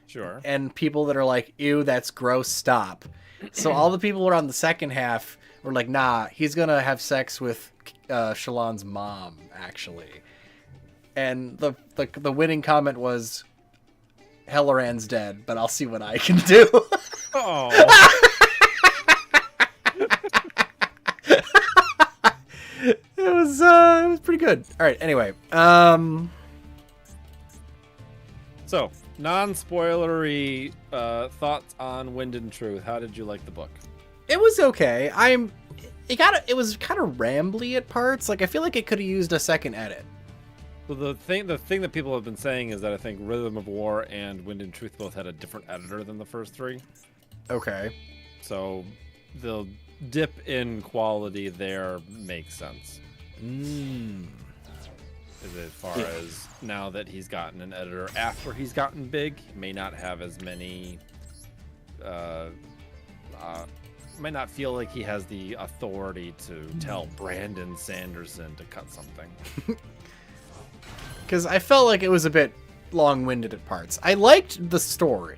Sure. and people that are like, ew, that's gross, stop. So all the people who are on the second half were like, nah, he's gonna have sex with Shalon's mom, actually. And the winning comment was, Helloran's dead, but I'll see what I can do. Oh. It was pretty good. All right, anyway. So, non-spoilery thoughts on Wind and Truth. How did you like the book? It was okay. It was kind of rambly at parts. Like I feel like it could have used a second edit. So the thing that people have been saying is that I think Rhythm of War and Wind and Truth both had a different editor than the first three. Okay. So the dip in quality there makes sense. As far as now that he's gotten an editor after he's gotten big, he may not have as many. Might not feel like he has the authority to tell Brandon Sanderson to cut something. Because I felt like it was a bit long-winded at parts. I liked the story.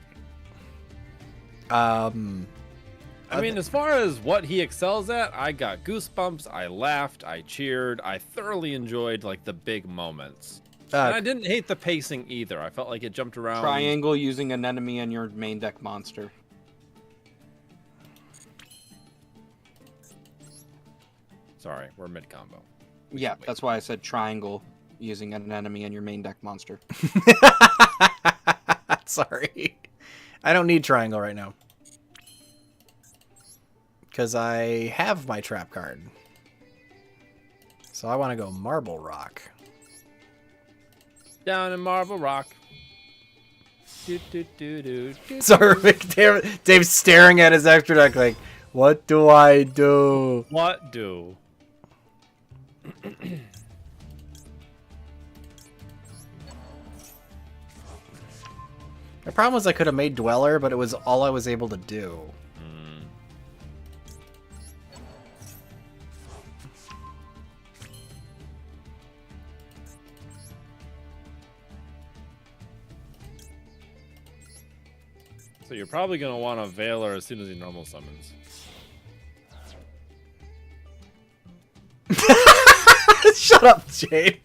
I mean, as far as what he excels at, I got goosebumps, I laughed, I cheered, I thoroughly enjoyed, like, the big moments. And I didn't hate the pacing either. I felt like it jumped around. Triangle using an enemy and your main deck monster. Sorry, we're mid-combo. Yeah, that's why I said triangle using an enemy and your main deck monster. Sorry. I don't need triangle right now. Because I have my trap card. So I want to go Marble Rock. Down in Marble Rock. Sorry, Dave's staring at his extra deck like, what do I do? What do? The problem was I could have made Dweller, but it was all I was able to do. So you're probably going to want a Veiler as soon as he normal summons. Shut up, Jade.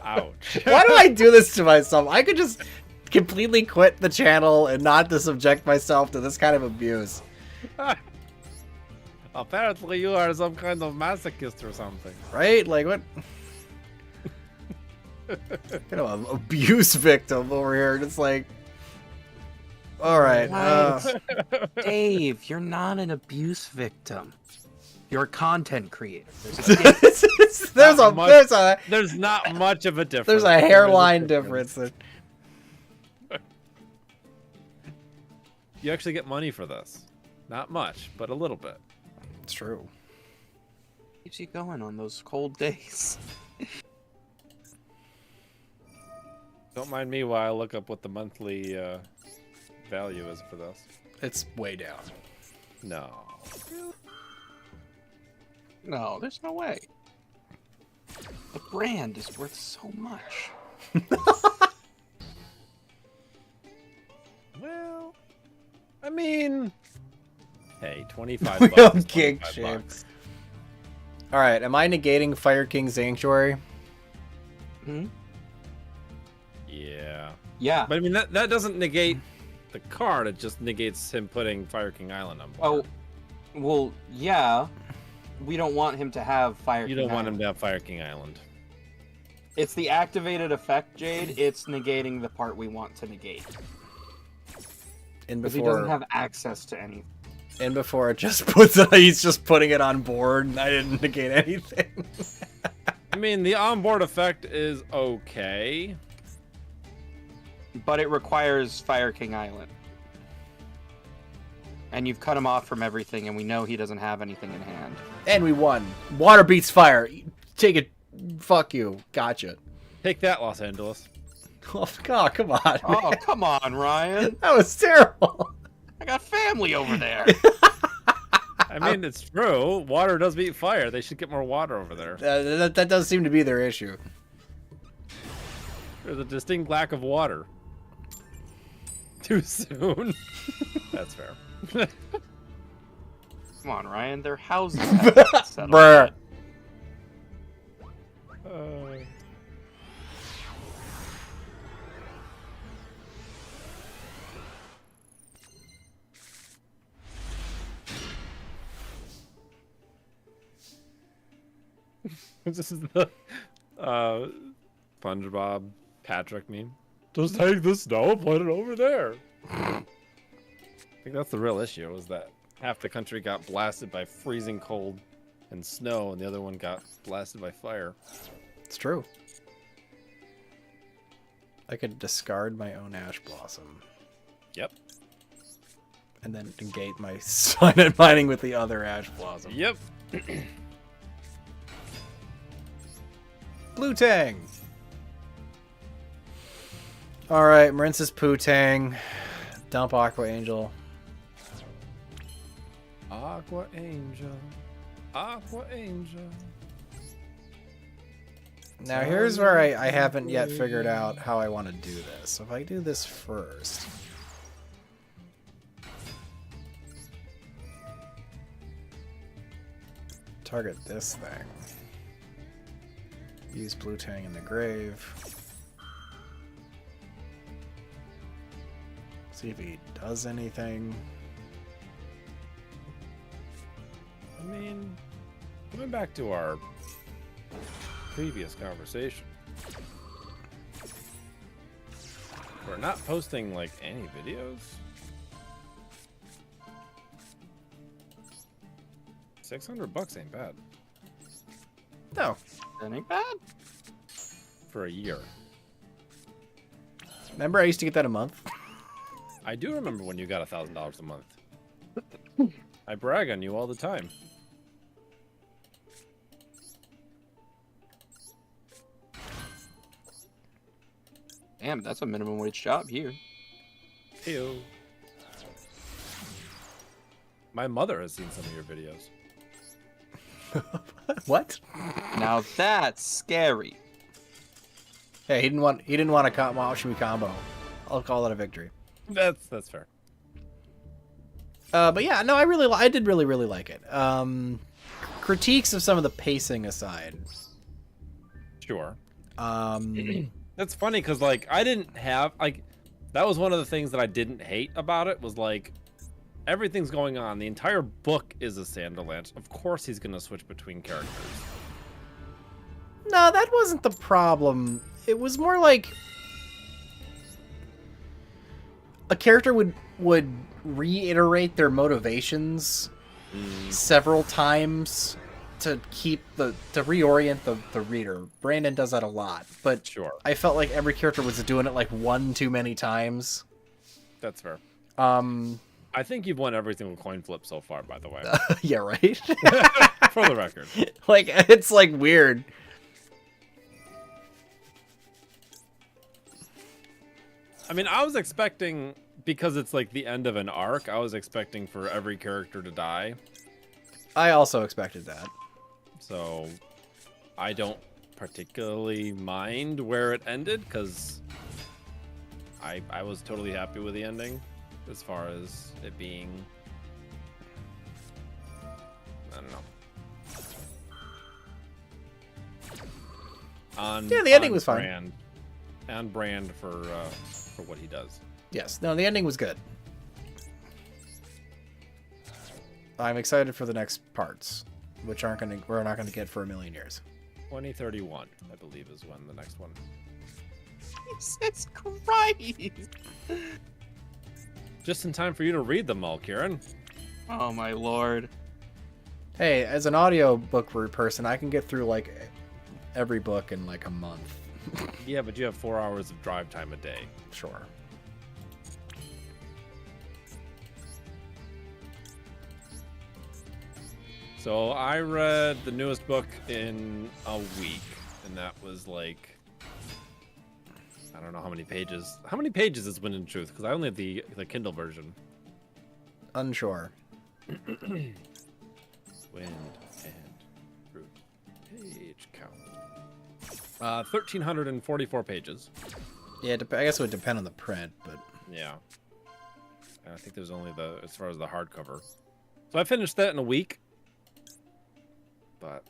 Ouch. Why do I do this to myself? I could just completely quit the channel and not to subject myself to this kind of abuse. Apparently you are some kind of masochist or something. Right? Like, what? Kind of an abuse victim over here. It's like, all right. Dave, you're not an abuse victim. You're a content creator. There's There's not much of a difference. There's a hairline difference. You actually get money for this. Not much, but a little bit. It's true. Keeps you going on those cold days. Don't mind me while I look up what the monthly value is for this. It's way down. No. No, there's no way. The brand is worth so much. Well, I mean, hey, 25 We bucks. don't is kick 25 shit. bucks. All right, am I negating Fire King Sanctuary? Hmm? Yeah. Yeah. But I mean, that doesn't negate the card. It just negates him putting Fire King Island on board. Oh, well, yeah. We don't want him to have Fire King You don't want him Island. to have Fire King Island. It's the activated effect, Jade. It's negating the part we want to negate. And Because he before, doesn't have access to any. and before it just puts it, he's just putting it on board, and I didn't negate anything. I mean, the onboard effect is okay. But it requires Fire King Island. And you've cut him off from everything, and we know he doesn't have anything in hand. And we won. Water beats fire. Take it. Fuck you. Gotcha. Take that, Los Angeles. Oh, God, come on. Oh, man. come on, Ryan. That was terrible. I got family over there. I mean, it's true. Water does beat fire. They should get more water over there. That does seem to be their issue. There's a distinct lack of water. Too soon. That's fair. Come on, Ryan. Their houses have settled. Bruh. This is the SpongeBob Patrick meme. Just take the snow, put it over there. I think that's the real issue, is that half the country got blasted by freezing cold and snow, and the other one got blasted by fire. It's true. I could discard my own Ash Blossom. Yep. And then negate my Silent Mining with the other Ash Blossom. Yep. Blue Tang! Alright, Marince's Poo Tang. Dump Aqua Angel. Aqua Angel. Aqua Angel. Now here's where I haven't yet figured out how I want to do this. So if I do this first... Target this thing. Use Blue Tang in the grave. See if he does anything. I mean, coming back to our previous conversation, we're not posting like any videos. 600 bucks ain't bad No. That ain't bad. for a year. Remember I used to get that a month? I do remember when you got $1,000 a month. I brag on you all the time. Damn, that's a minimum wage job here. Ew. My mother has seen some of your videos. What? Now that's scary. Hey, he didn't want a watch me combo. I'll call it a victory. That's fair. But yeah, no, I did really like it. Critiques of some of the pacing aside. Sure. Um, That's funny because like I didn't have like that was one of the things that I didn't hate about it was like everything's going on. The entire book is a Sanderlanche. Of course he's gonna switch between characters. no, that wasn't the problem. It was more like a character would reiterate their motivations several times to reorient the reader. Brandon does that a lot, but Sure. I felt like every character was doing it like one too many times. That's fair. Um, I think you've won every single coin flip so far, by the way. yeah, right. For the record. Like it's like weird. I mean, I was expecting, because it's like the end of an arc, I was expecting for every character to die. I also expected that. So I don't particularly mind where it ended because I was totally happy with the ending as far as it being, I don't know. Yeah, the ending was fine. Brand, on brand for what he does. Yes. No, the ending was good. I'm excited for the next parts, which we're not gonna get for a million years. 2031, I believe, is when the next one. Jesus Christ! Just in time for you to read them all, Kieran. Oh my lord. Hey, as an audiobook person, I can get through like every book in like a month. Yeah, but you have 4 hours of drive time a day. Sure. So I read the newest book in a week, and that was like, I don't know how many pages. How many pages is Wind and Truth? Because I only have the Kindle version. Unsure. Wind and Truth. Page count. 1,344 pages. Yeah, I guess it would depend on the print, but Yeah. And I think there's only as far as the hardcover. So I finished that in a week. But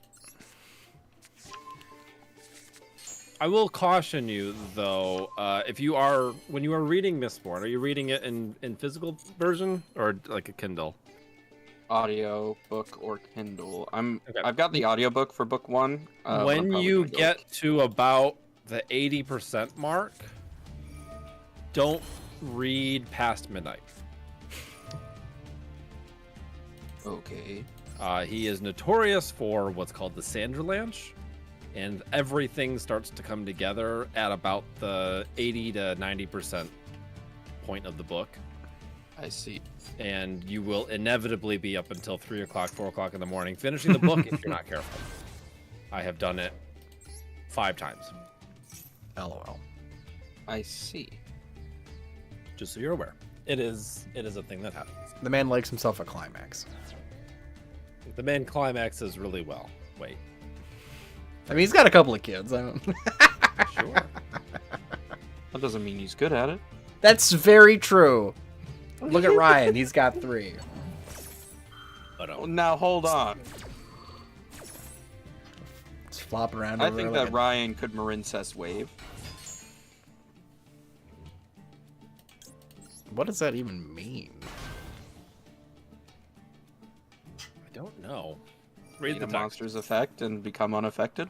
I will caution you, though, when you are reading Mistborn, are you reading it in physical version or like a Kindle? audio book or Kindle. Okay. I've got the audiobook for book 1. But I'm When probably you gonna go- get to about the 80% mark, don't read past midnight. Okay. He is notorious for what's called the Sanderlanche, and everything starts to come together at about the 80 to 90% point of the book. I see. And you will inevitably be up until 3 o'clock, 4 o'clock in the morning finishing the book if you're not careful. I have done it 5 times. LOL. I see. Just so you're aware. It is a thing that happens. The man likes himself a climax. The man climaxes really well. Wait. I mean, he's got a couple of kids. I don't... Sure. That doesn't mean he's good at it. That's very true. Look at Ryan. He's got 3. But Now hold on. Just flop around. I over think like that Ryan could Marincess wave. What does that even mean? I don't know. Read Read the the text. monster's effect and become unaffected.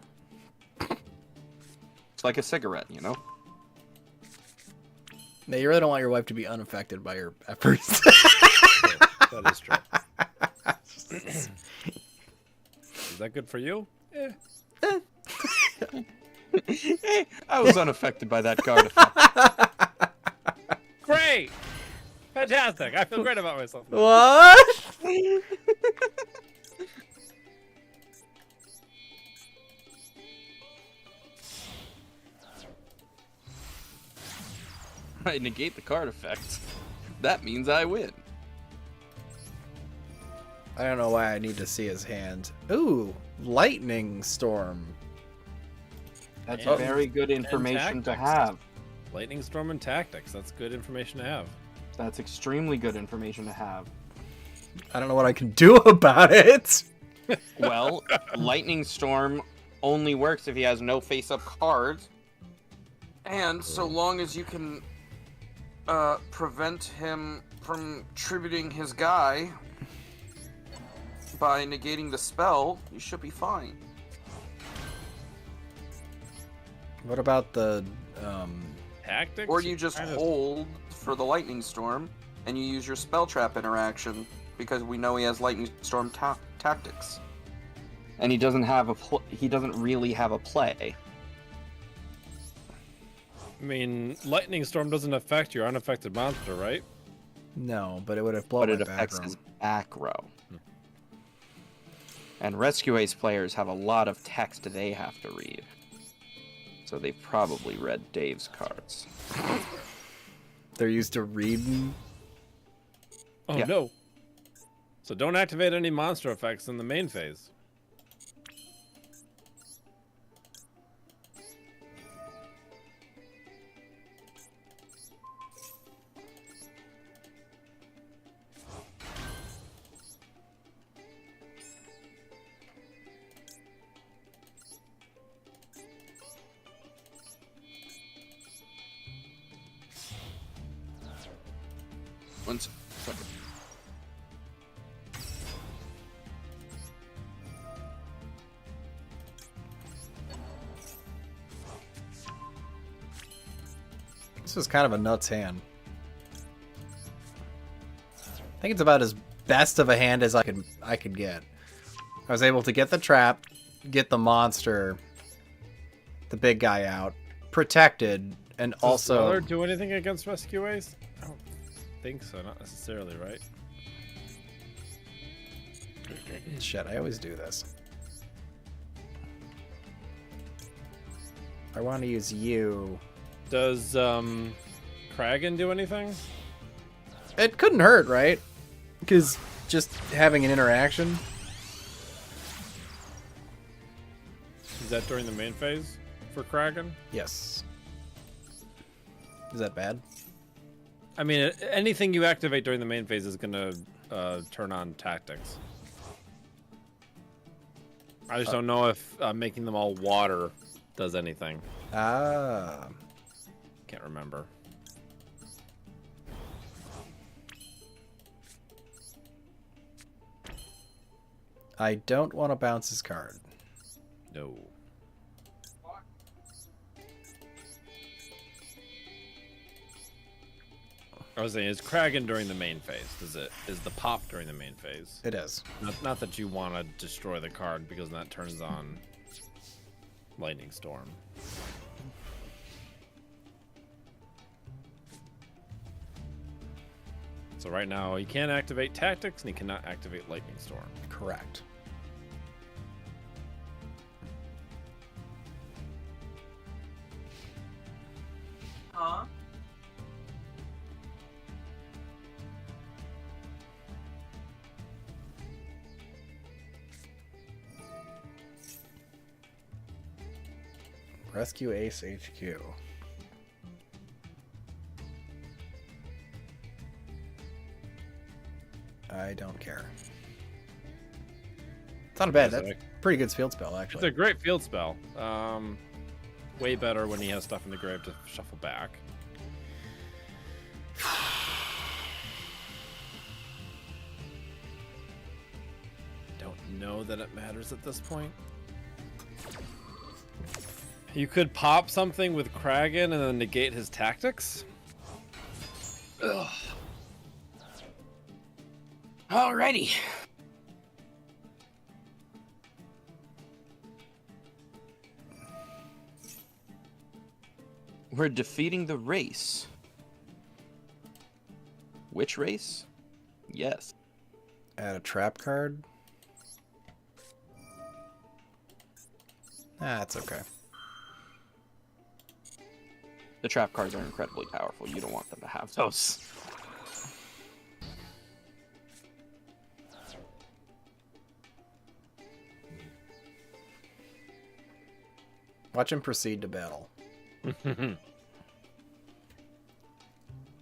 It's like a cigarette, you know? No, you really don't want your wife to be unaffected by your efforts. That is true. Is that good for you? Hey, I was unaffected by that guard effect. Great! Fantastic! I feel great about myself. What? I negate the card effect. That means I win. I don't know why I need to see his hand. Ooh, lightning storm. That's And- very good information to tactics. have. Lightning storm and tactics. That's good information to have. That's extremely good information to have. I don't know what I can do about it. Well, Lightning Storm only works if he has no face-up cards. And so long as you can prevent him from tributing his guy by negating the spell, you should be fine. What about the Tactics? Or you just kind of- hold for the Lightning Storm, and you use your Spell Trap interaction, because we know he has Lightning Storm tactics. And he doesn't have he doesn't really have a play. I mean, lightning storm doesn't affect your unaffected monster, right? No, but it would have blown But my it affects back his room. back row. And Rescue Ace players have a lot of text they have to read. So they probably read Dave's cards. They're used to reading. Oh Yeah. no. So don't activate any monster effects in the main phase. One second. This is kind of a nuts hand. I think it's about as best of a hand as I could get. I was able to get the trap, get the monster, the big guy out, protected, and Does also Dweller do anything against Rescue Ace? I don't think so, not necessarily, right? shit. I always do this. I want to use you. Does Kragan do anything? It couldn't hurt, right? Because just having an interaction. Is that during the main phase for Kragan? Yes. Is that bad? I mean, anything you activate during the main phase is going to turn on tactics. I just don't know if making them all water does anything. Ah. Can't remember. I don't want to bounce his card. No. I was saying, is Kragan during the main phase? Is the pop during the main phase? It is. Not that you want to destroy the card, because that turns on Lightning Storm. So right now, he can't activate Tactics, and he cannot activate Lightning Storm. Correct. Huh? Rescue Ace HQ. I don't care. It's not a bad. That's a pretty good field spell, actually. It's a great field spell. Way better when he has stuff in the grave to shuffle back. Don't know that it matters at this point. You could pop something with Kragan and then negate his tactics. Ugh. Alrighty. We're defeating the race. Which race? Yes. Add a trap card. That's okay. The trap cards are incredibly powerful. You don't want them to have those. Watch him proceed to battle.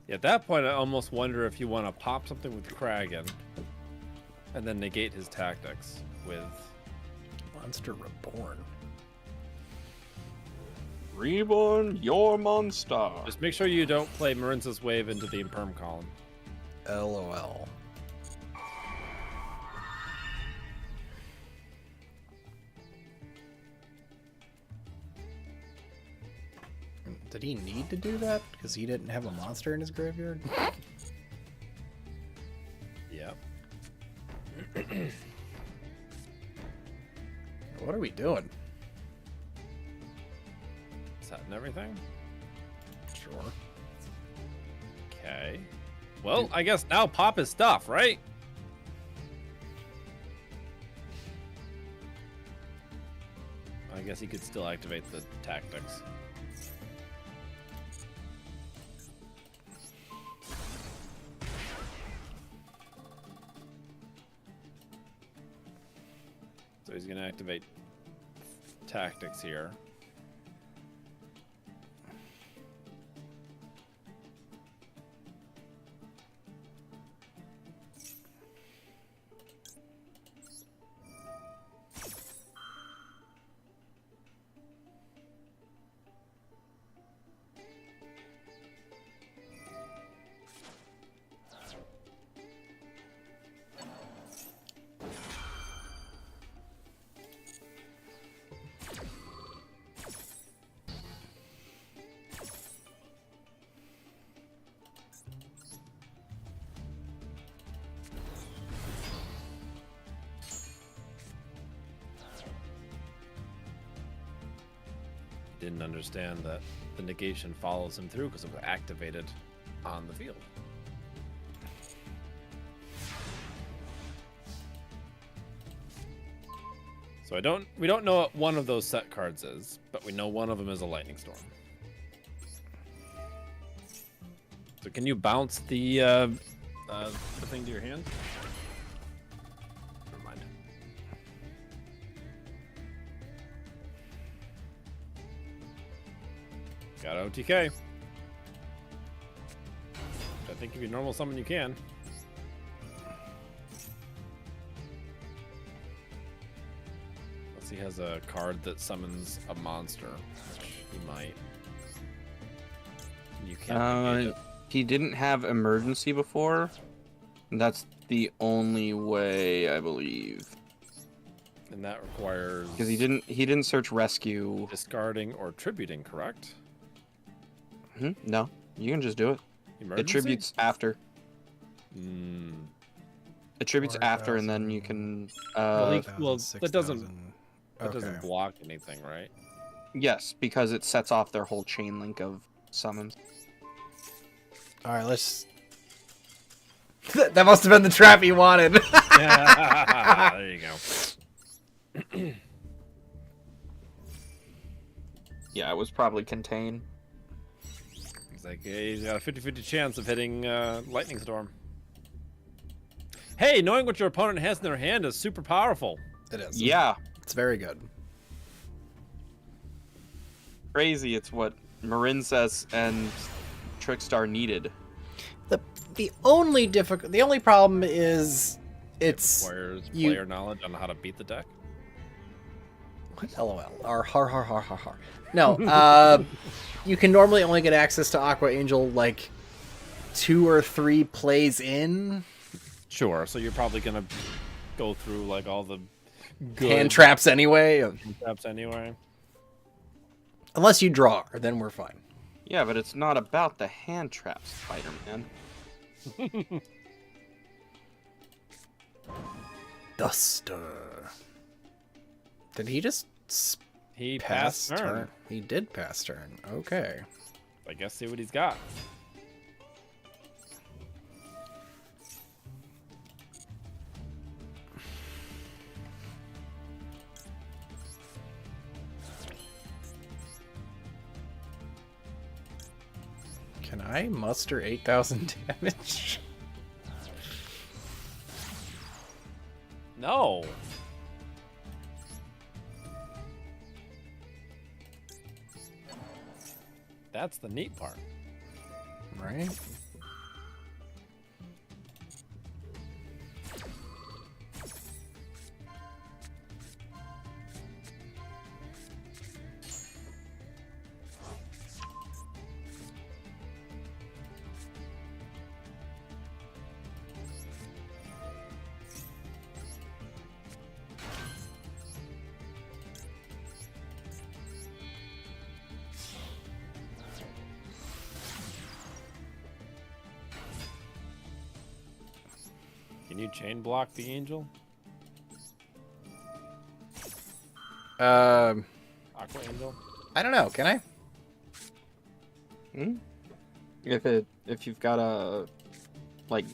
At that point, I almost wonder if you want to pop something with Kragan and then negate his tactics with Monster Reborn. Reborn your monster. Just make sure you don't play Marinza's Wave into the Imperm column. LOL. Did he need to do that? Because he didn't have a monster in his graveyard? Yep. What are we doing? Setting everything? Sure. Okay. Well, I guess now pop his stuff, right? I guess he could still activate the tactics. So he's going to activate tactics here. Didn't understand that the negation follows him through because it was activated on the field. So we don't know what one of those set cards is, but we know one of them is a Lightning Storm. So can you bounce the thing to your hand? Never mind. Got OTK. I think if you normal summon, you can. Unless he has a card that summons a monster, which he might. You can't. He didn't have emergency before. And that's the only way, I believe. And that requires Because he didn't search rescue. discarding or tributing, correct? No, you can just do it. Emergency? It tributes after. Mm. It tributes after, and then you can. Well, that 6,000. doesn't block anything, right? Yes, because it sets off their whole chain link of summons. All right, let's. That must have been the trap you wanted. There you go. Yeah, it was probably contain. He's like, hey, he's got a 50-50 chance of hitting Lightning Storm. Hey, knowing what your opponent has in their hand is super powerful. It is. Yeah, It's very good. crazy. It's what Marincess and Trickstar needed. The only problem is it's Requires you- player knowledge on how to beat the deck. LOL. Or har. No, you can normally only get access to Aqua Angel like 2 or 3 plays in. Sure, so you're probably gonna go through like all the good Hand traps anyway. traps anyway. Unless you draw, then we're fine. Yeah, but it's not about the hand traps, Spider-Man. Duster. Did he just He pass passed turn. He did pass turn. Okay. I guess see what he's got. Can I muster 8,000 damage? No. That's the neat part. Right? Can you chain block the angel? Um, Aqua Angel? I don't know. Can I? If you've got a like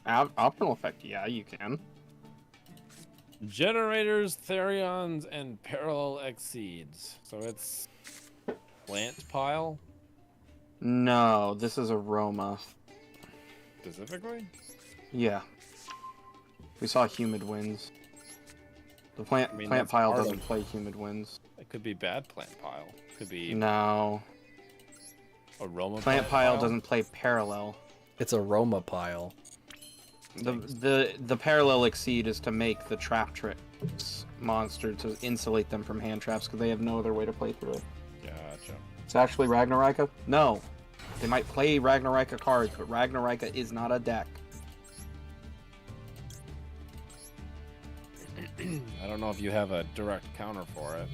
optional effect, yeah, you can. Generators, Therions, and Parallel Exceeds. So it's plant pile No, this is aroma. specifically? Yeah. We saw humid winds. The plant I mean, plant that's pile part doesn't of- play humid winds. It could be bad plant pile. Could be No. aroma Plant pile doesn't play parallel. It's a Roma pile. The parallel exceed is to make the trap tricks monster to insulate them from hand traps because they have no other way to play through it. Gotcha. It's actually Ragnarika? No. They might play Ragnarika cards, but Ragnarika is not a deck. I don't know if you have a direct counter for it.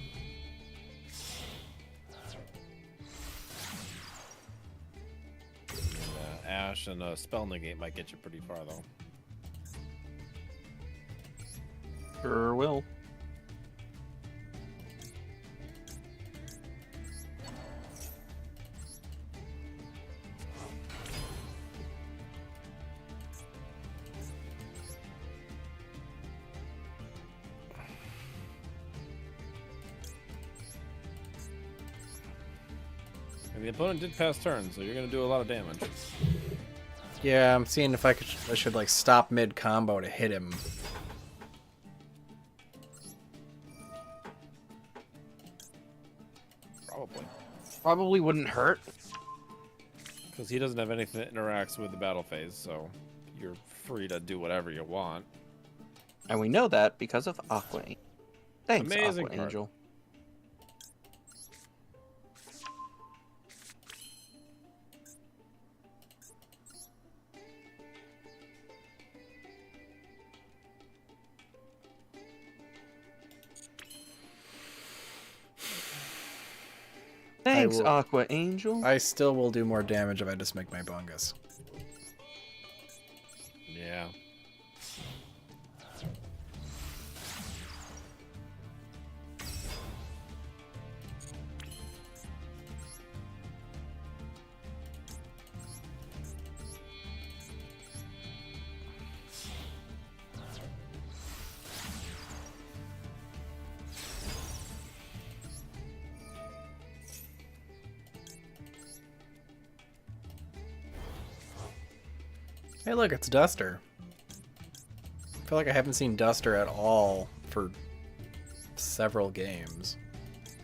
And, Ash and a spell negate might get you pretty far though. Sure will. And the opponent did pass turn, so you're gonna do a lot of damage. Yeah, I'm seeing if I should like stop mid combo to hit him. Probably. Probably wouldn't hurt. Because he doesn't have anything that interacts with the battle phase, so you're free to do whatever you want. And we know that because of Aqua. Thanks, Amazing Aqua card. Angel. Thanks, Aqua Angel. I still will do more damage if I just make my Bungus. Yeah. Hey, look, it's Duster. I feel like I haven't seen Duster at all for several games.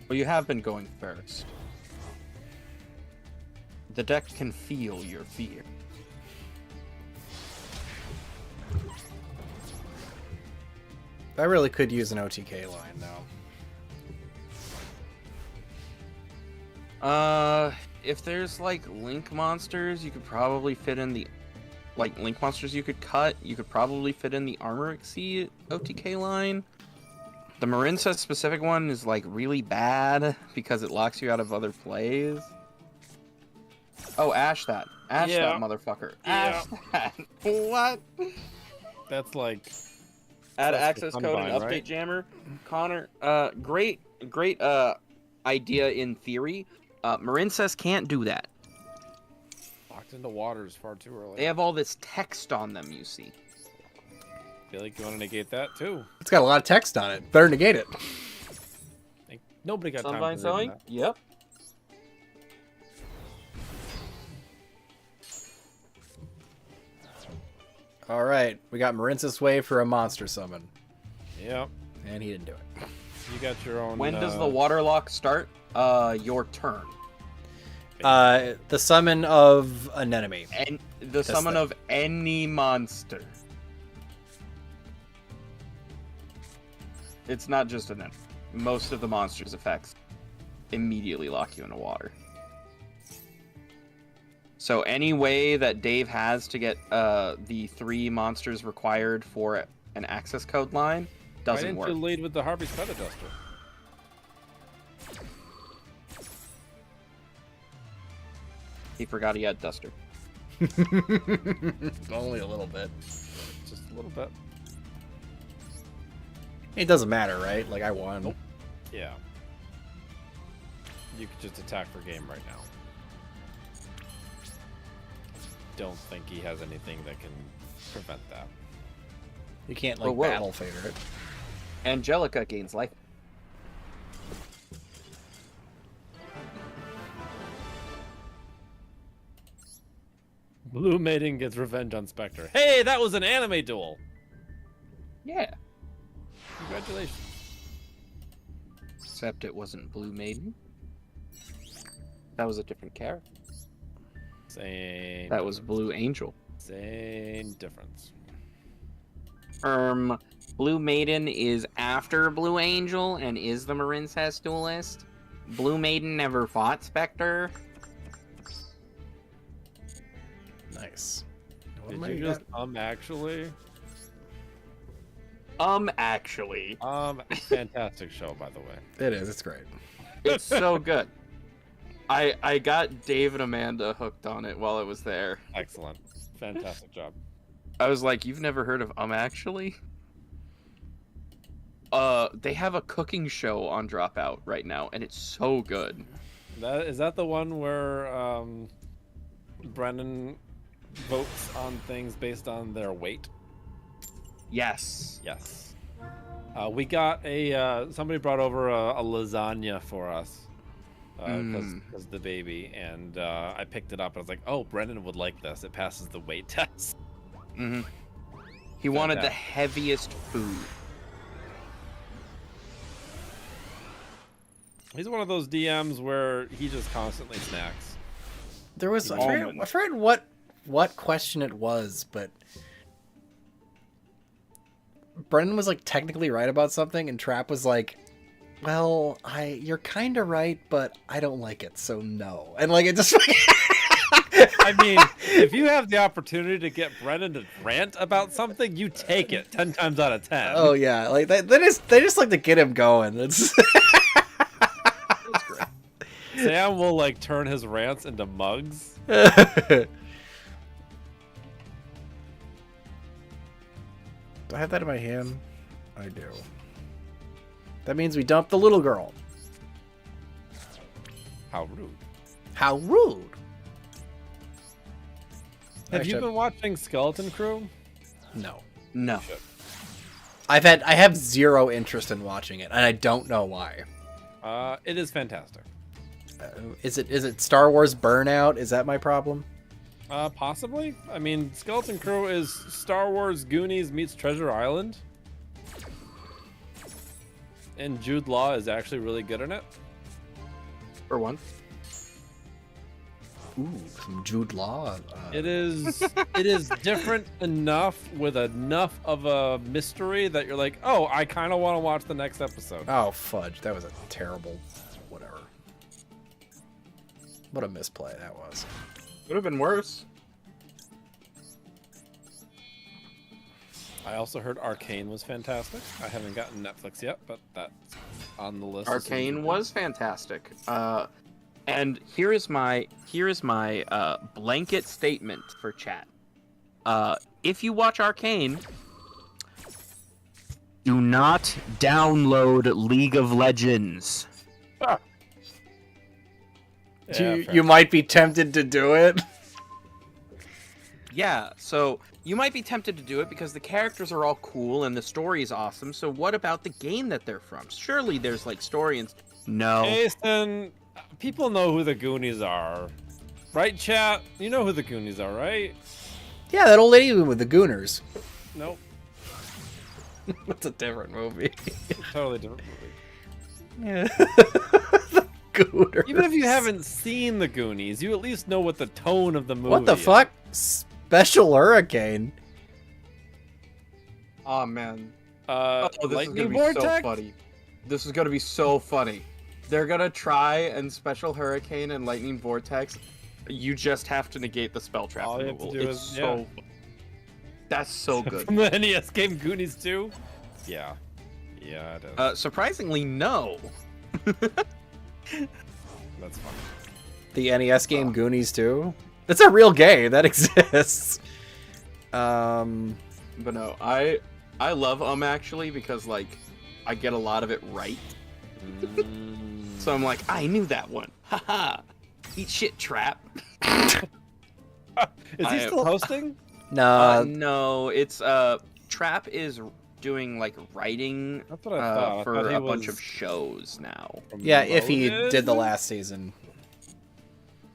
Well, you have been going first. The deck can feel your fear. I really could use an OTK line now. If there's like Link monsters, you could probably fit in the Link monsters you could cut. You could probably fit in the Armor Exceed OTK line. The Marincess specific one is like really bad because it locks you out of other plays. Oh, Ash that. Ash that motherfucker. Yeah. Ash that. What? That's like... Add That's access the code and Combine, update right? jammer. Connor, great idea in theory. Marincess can't do that. Locked into waters far too early. They have all this text on them, you see. I feel like you want to negate that too. It's got a lot of text on it. Better negate it. Like, nobody got time Sunvine to selling? read that. Yep. Alright, we got Marincess Wave for a monster summon. Yep. And he didn't do it. You got your own... When does the water lock start? Your turn. The summon of an enemy. And the summon of any monster. It's not just an enemy. Most of the monster's effects immediately lock you into water. So any way that Dave has to get the 3 monsters required for an access code line doesn't Why work. didn't you lead with the Harpy's Feather Duster? He forgot he had Duster. Only a little bit. Just a little bit. It doesn't matter, right? Like, I won. Nope. Yeah. You could just attack for game right now. Don't think he has anything that can prevent that. You can't, like, whoa. battle fader it. Angelica gains life. Blue Maiden gets revenge on Spectre. Hey, that was an anime duel! Yeah. Congratulations. Except it wasn't Blue Maiden. That was a different character. Same. That was Blue Angel. Same difference. Blue Maiden is after Blue Angel and is the Marincess duelist. Blue Maiden never fought Spectre. Nice. Did you just, actually? Actually. Fantastic show, by the way. It is. It's great. It's so good. I got Dave and Amanda hooked on it while I was there. Excellent. Fantastic job. I was like, you've never heard of Actually? They have a cooking show on Dropout right now, and it's so good. Is that the one where Brennan votes on things based on their weight? Yes. Yes. We got somebody brought over a lasagna for us because the baby, and I picked it up. I was like, oh, Brennan would like this. It passes the weight test. Mm-hmm. He wanted the heaviest food. He's one of those DMs where he just constantly snacks. There was I forget what question it was, but Brendan was like technically right about something, and Trap was like, "Well, you're kind of right, but I don't like it, so no." And like it just. I mean, if you have the opportunity to get Brennan to rant about something, you take it 10 times out of 10. Oh yeah, like they just like to get him going. It's. It's great. Sam will like turn his rants into mugs. Do I have that in my hand? I do. That means we dump the little girl. How rude. How rude. Have you been watching Skeleton Crew? No. No. I have zero interest in watching it, and I don't know why. It is fantastic. Is it Star Wars Burnout? Is that my problem? Possibly. I mean, Skeleton Crew is Star Wars Goonies meets Treasure Island. And Jude Law is actually really good in it. For one. Ooh, some Jude Law. It is different enough with enough of a mystery that you're like, oh, I kind of want to watch the next episode. Oh, fudge. That was a terrible whatever. What a misplay that was. Would have been worse. I also heard Arcane was fantastic. I haven't gotten Netflix yet, but that's on the list. Arcane was fantastic. And here is my blanket statement for chat. If you watch Arcane, do not download League of Legends. You might be tempted to do it. Yeah, so you might be tempted to do it because the characters are all cool and the story is awesome. So what about the game that they're from? Surely there's like story and no. Jason, people know who the Goonies are, right? Chat, you know who the Goonies are, right? Yeah, that old lady with the Gooners. Nope. That's a different movie. Totally different movie. Yeah. The Gooners. Even if you haven't seen the Goonies, you at least know what the tone of the movie What the is. fuck? Special Hurricane. Oh man. Oh, This is Lightning gonna be Vortex? so funny. This is gonna be so funny. They're gonna try and Special Hurricane and Lightning Vortex. You just have to negate the spell trap All you have to removal. do It's is- so. That's so good. From the NES game Goonies 2? Yeah. Yeah, it is. Surprisingly, no. That's funny. The NES game Goonies 2? That's a real game that exists. But no, I love actually because like I get a lot of it right. So I'm like, I knew that one. Haha. Eat shit, Trap. Is he still hosting? No, it's Trap is doing like writing That's what I thought. I for thought he a bunch was of shows now. Yeah, if he promoted? did the last season.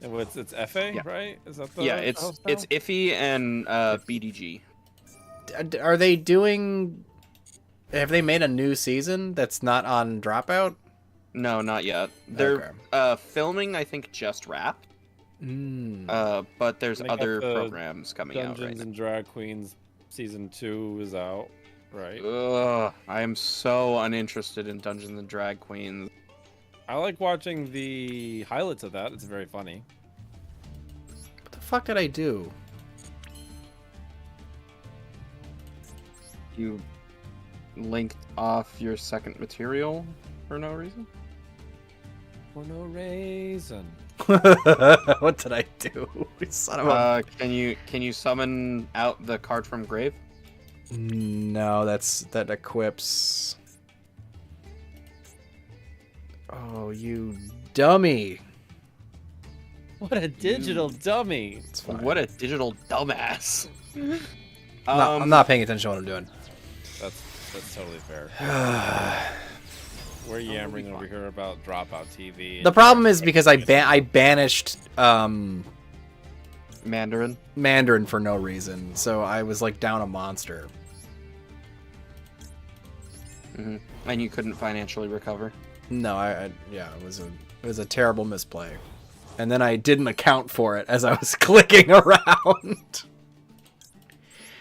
And it's FA, Yeah. right? Is that the Yeah, it's host now? Iffy and BDG. Are they doing... Have they made a new season that's not on Dropout? No, not yet. They're filming, I think, just wrapped. But there's They got other the programs coming out right Dungeons now. and Drag Queens season 2 is out, right? Ugh, I am so uninterested in Dungeons and Drag Queens. I like watching the highlights of that. It's very funny. What the fuck did I do? You linked off your second material for no reason? For no reason. What did I do? Son of a... Can you summon out the card from grave? No, that equips... Oh, you dummy. What a digital dummy. It's fine. What a digital dumbass. I'm not paying attention to what I'm doing. That's totally fair. We're yammering over here about Dropout TV. The problem is because I banished Mandarin. Mandarin for no reason, so I was like down a monster. Mm-hmm. And you couldn't financially recover. No, yeah, it was a terrible misplay, and then I didn't account for it as I was clicking around.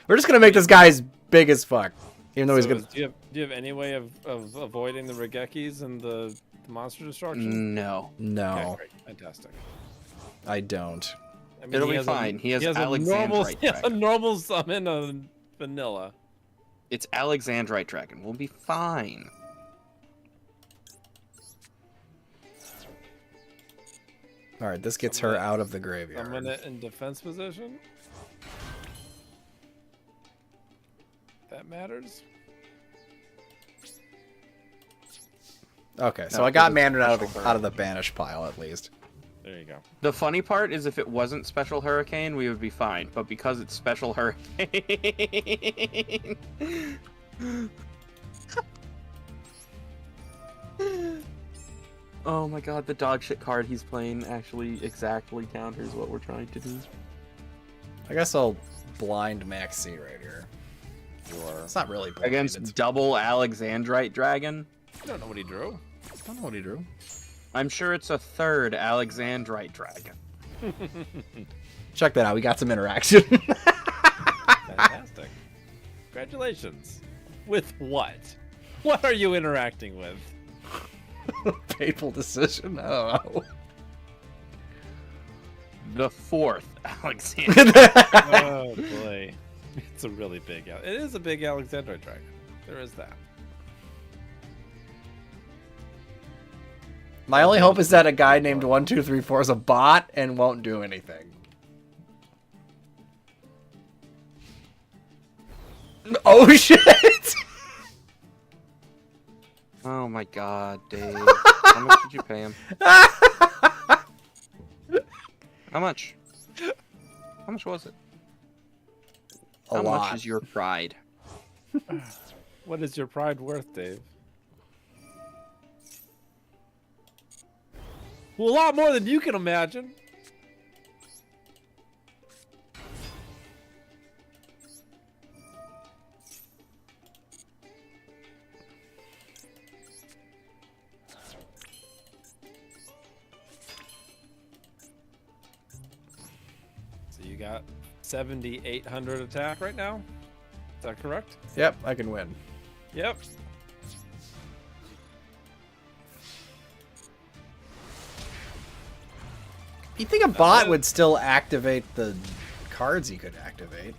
We're just gonna make this guy as big as fuck, even though he's gonna. Do you have any way of avoiding the Regekis and the monster destruction? No. No, Okay, great. Fantastic. I don't. I mean, It'll he be has fine. He has a normal, Alexandrite he has a Dragon. normal summon of vanilla. It's Alexandrite Dragon. We'll be fine. All right, this gets her out of the graveyard. Summon it in defense position. That matters. Okay, so No, I got it's Mandarin special out of the banish pile at least. There you go. The funny part is if it wasn't Special Hurricane, we would be fine. But because it's Special Hurricane... Oh my god, the dog shit card he's playing actually exactly counters what we're trying to do. I guess I'll blind Max C right here. Sure. It's not really blind. Against It's... double Alexandrite Dragon? I don't know what he drew. I don't know what he drew. I'm sure it's a third Alexandrite Dragon. Check that out. We got some interaction. Fantastic. Congratulations. With what? What are you interacting with? Painful decision. I don't know. The fourth Alexandrite. Oh boy. It's a really big... It is a big Alexandrite Dragon. There is that. My only hope is that a guy named 1234 is a bot and won't do anything. Oh shit! Oh my god, Dave. How much did you pay him? How much? How much was it? How much is your pride? What is your pride worth, Dave? Well, a lot more than you can imagine. So you got 7,800 attack right now? Is that correct? Yep, I can win. Yep. You think a bot would still activate the cards he could activate?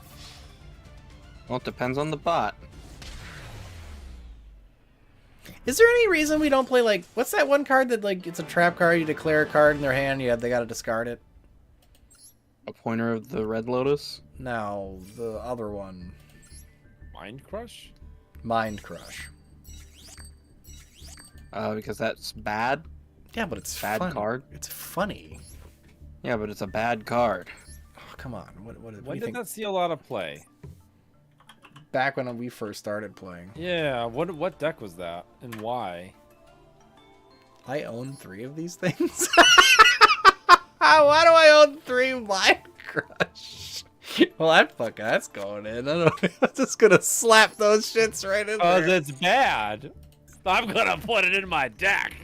Well, it depends on the bot. Is there any reason we don't play, like, what's that one card that, like, it's a trap card, you declare a card in their hand, they gotta discard it? A pointer of the Red Lotus? No, the other one. Mind Crush? Mind Crush. Because that's bad? Yeah, but it's Bad fun. card? It's funny. Yeah, but it's a bad card. Oh, come on. What do When you did think? that see a lot of play? Back when we first started playing. Yeah, what deck was that? And why? I own 3 of these things? Why do I own 3 Mind Crush? Well, that's going in. I'm just gonna slap those shits right in Oh, there. that's bad. I'm gonna put it in my deck.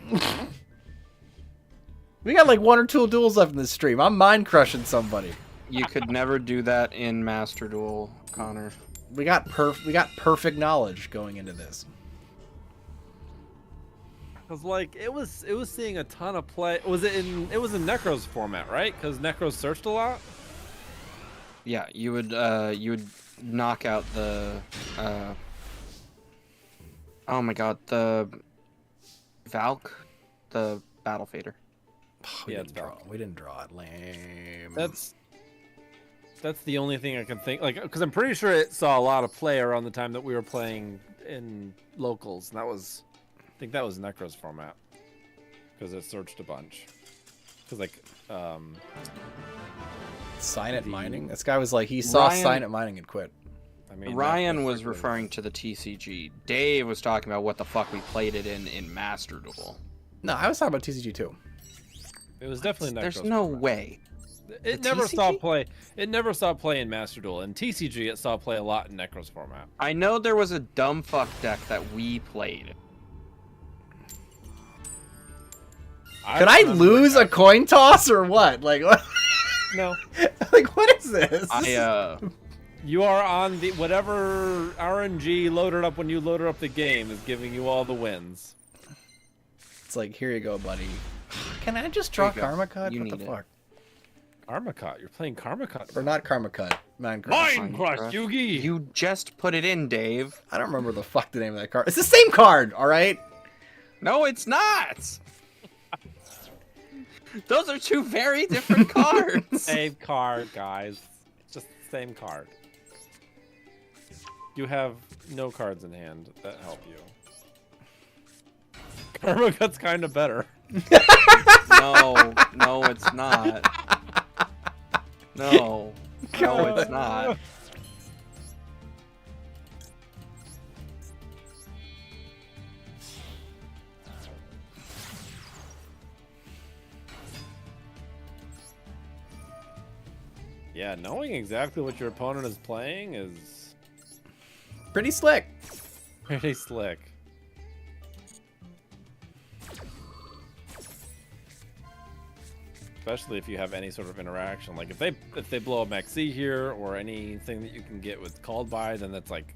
We got like 1 or 2 duels left in this stream. I'm mind crushing somebody. You could never do that in Master Duel, Connor. We got perfect knowledge going into this. Cause like it was seeing a ton of play. It was in Necro's format, right? Cause Necro searched a lot. Yeah, you would knock out the oh my god, the Valk, the Battle Fader. We Yeah, didn't draw it. Lame. That's the only thing I can think. Like, because I'm pretty sure it saw a lot of play around the time that we were playing in locals, and I think that was Necro's format, because it searched a bunch. Because like, Sign It Mining. This guy was like, he saw Sign It Mining and quit. I mean, Ryan was referring to the TCG. Dave was talking about what the fuck we played it in Master Duel. No, I was talking about TCG too. It was definitely Necro's There's no format. way. It The never TCG? saw play. It never saw play in Master Duel. In TCG, it saw play a lot in Necro's format. I know there was a dumb fuck deck that we played. Could I lose a coin toss or what? Like, what? No. Like, what is this? You are on the whatever RNG loaded up when you loaded up the game is giving you all the wins. It's like, here you go, buddy. Can I just draw There you go. Karma Cut? You What the need it. fuck? Karma Cut. You're playing Karma Cut. Or not Karma Cut. Mind Crush. Mind Crush, Yugi. You just put it in, Dave. I don't remember the fuck the name of that card. It's the same card, all right? No, it's not. Those are two very different cards. Same card, guys. It's just the same card. You have no cards in hand that help you. Karma Cut's kind of better. No, it's not. No, it's not. Yeah, knowing exactly what your opponent is playing is Pretty slick. pretty slick. Especially if you have any sort of interaction. Like if they blow a Maxi here or anything that you can get with called by, then that's like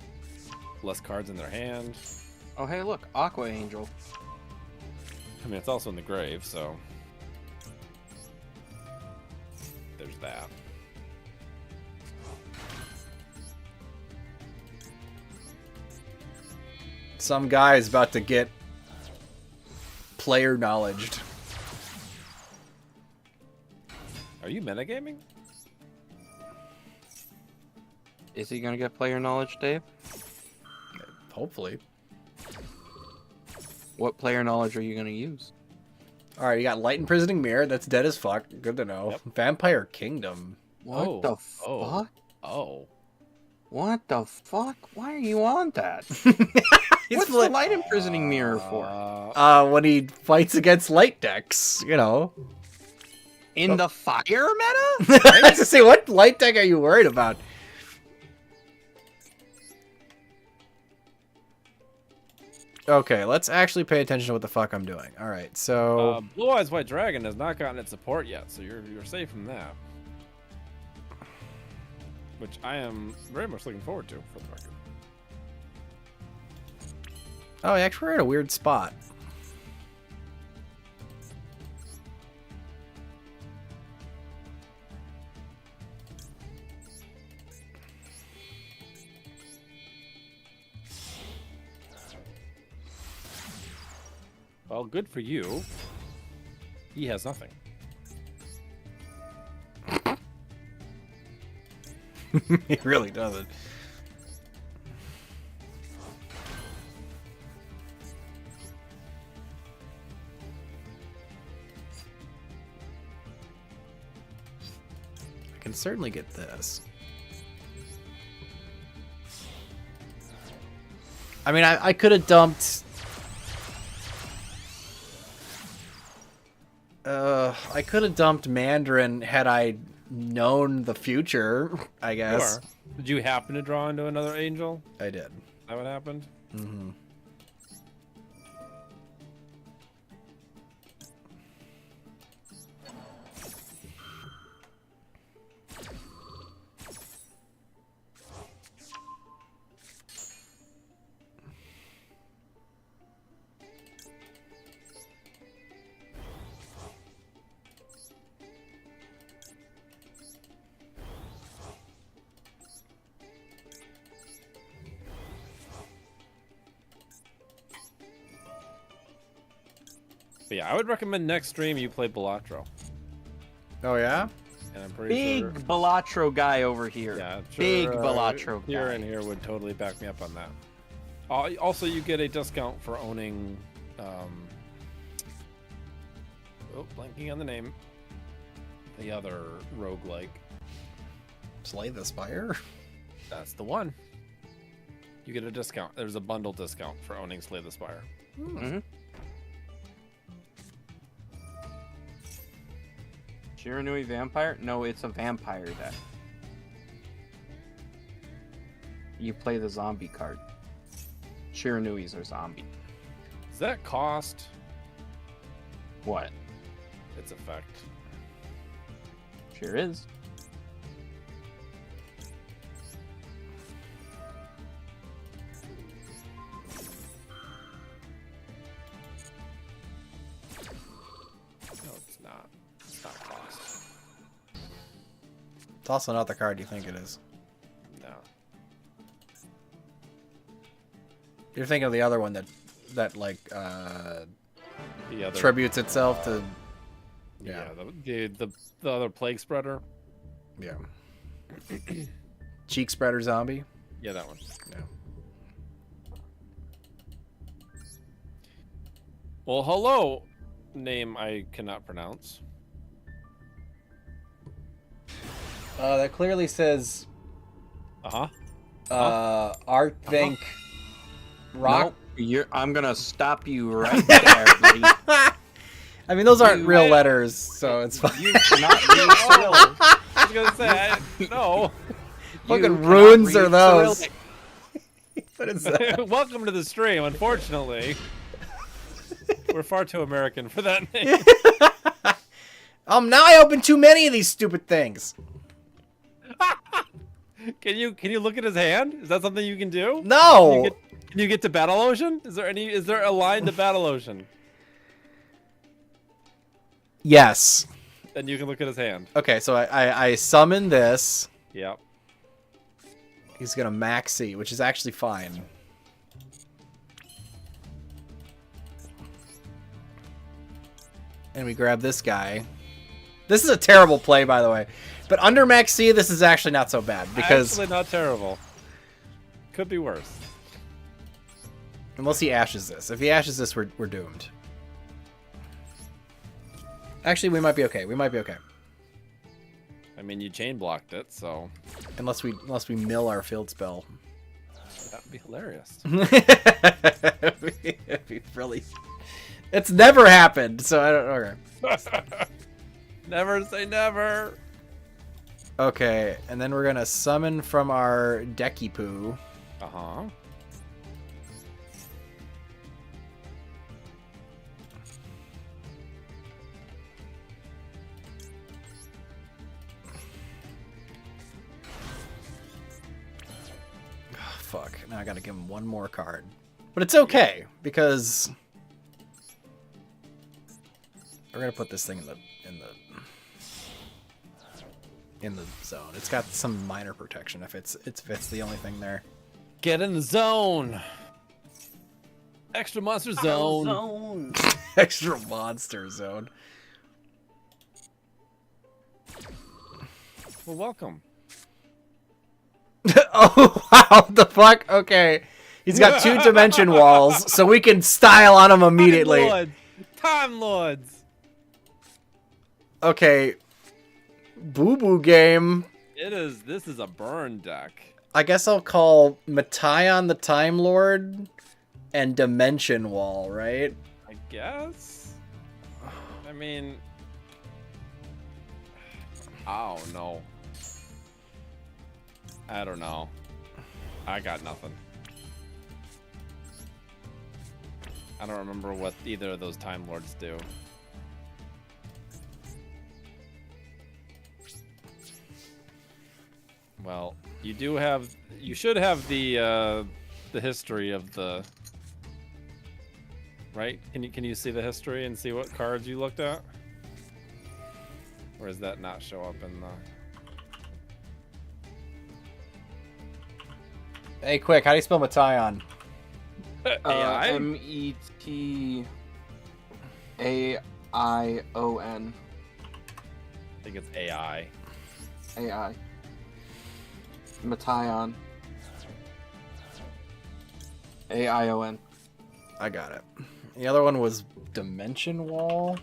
less cards in their hand. Oh, hey, look, Aqua Angel. I mean, it's also in the grave, so there's that. Some guy is about to get player knowledged. Are you metagaming? Is he gonna get player knowledge, Dave? Hopefully. What player knowledge are you gonna use? All right, you got Light Imprisoning Mirror. That's dead as fuck. Good to know. Yep. Vampire Kingdom. What the oh. fuck? Oh. What the fuck? Why are you on that? What's the like, light imprisoning mirror for? when he fights against light decks, you know. In the fire meta? I was to say, what light deck are you worried about? Okay, let's actually pay attention to what the fuck I'm doing. All right, so Blue Eyes White Dragon has not gotten its support yet, so you're safe from that. Which I am very much looking forward to, for the record. oh, actually, we're in a weird spot. Well, good for you. He has nothing. He really doesn't. I can certainly get this. I mean, I could have dumped... I could have dumped Mandarin had I known the future, I guess. Sure. Did you happen to draw into another angel? I did. Is that what happened? Mm-hmm. But yeah, I would recommend next stream you play Balatro. Oh, yeah? And I'm pretty Big sure... Balatro guy over here. Yeah, I'm sure, Big Balatro here guy. and here would totally back me up on that. Also, you get a discount for owning... Oh, blanking on the name. The other roguelike. Slay the Spire? That's the one. You get a discount. There's a bundle discount for owning Slay the Spire. Mm-hmm. Shiranui Vampire? No, it's a vampire deck. You play the zombie card. Shiranuis are zombie. Does that cost What? its effect? Sure is. No, it's not. It's not cost. It's also not the card you think it is. No. You're thinking of the other one that like The other... tributes itself to Yeah. The other plague spreader. Yeah. Cheek spreader zombie. Yeah, that one. Yeah. Well, hello. Name I cannot pronounce. That clearly says Artvank Rock. Nope, I'm gonna stop you right there, buddy. I mean, those aren't real letters, so it's fine. You cannot read Cyrillic. I was gonna say no. Fucking runes are those? What is that? Welcome to the stream. Unfortunately, we're far too American for that name. Now I opened too many of these stupid things. Can you look at his hand? Is that something you can do? No. Can you get to Battle Ocean? Is there a line to Battle Ocean? Yes. Then you can look at his hand. Okay, so I summon this. Yep. He's gonna maxi, which is actually fine. And we grab this guy. This is a terrible play, by the way. But under maxi, this is actually not so bad because actually not terrible. Could be worse. Unless he ashes this. If he ashes this, we're doomed. Actually, we might be okay. We might be okay. I mean, you chain blocked it, so unless we mill our field spell. That would be hilarious. It'd be really. It's never happened, so I don't know. Okay. Never say never. Okay, and then we're gonna summon from our decky poo. Uh-huh. Oh, fuck. Now I gotta give him one more card. But it's okay, because we're gonna put this thing in the zone. It's got some minor protection if it's the only thing there. Get in the zone. Extra monster zone. Extra monster zone. Well, welcome. Oh wow, the fuck? Okay. He's got 2 dimension walls, so we can style on him immediately. Time Lords. Okay. Boo-boo game. This is a burn deck. I guess I'll call Mataion the Time Lord and Dimension Wall, right? I guess. I mean, oh no. I don't know. I got nothing. I don't remember what either of those Time Lords do. Well, you should have the history of the, right? Can you see the history and see what cards you looked at? Or does that not show up in the? Hey, quick, how do you spell Mataion? AI? METAION. I think it's AI. AI. Mataion. AION. I got it. The other one was Dimension Wall.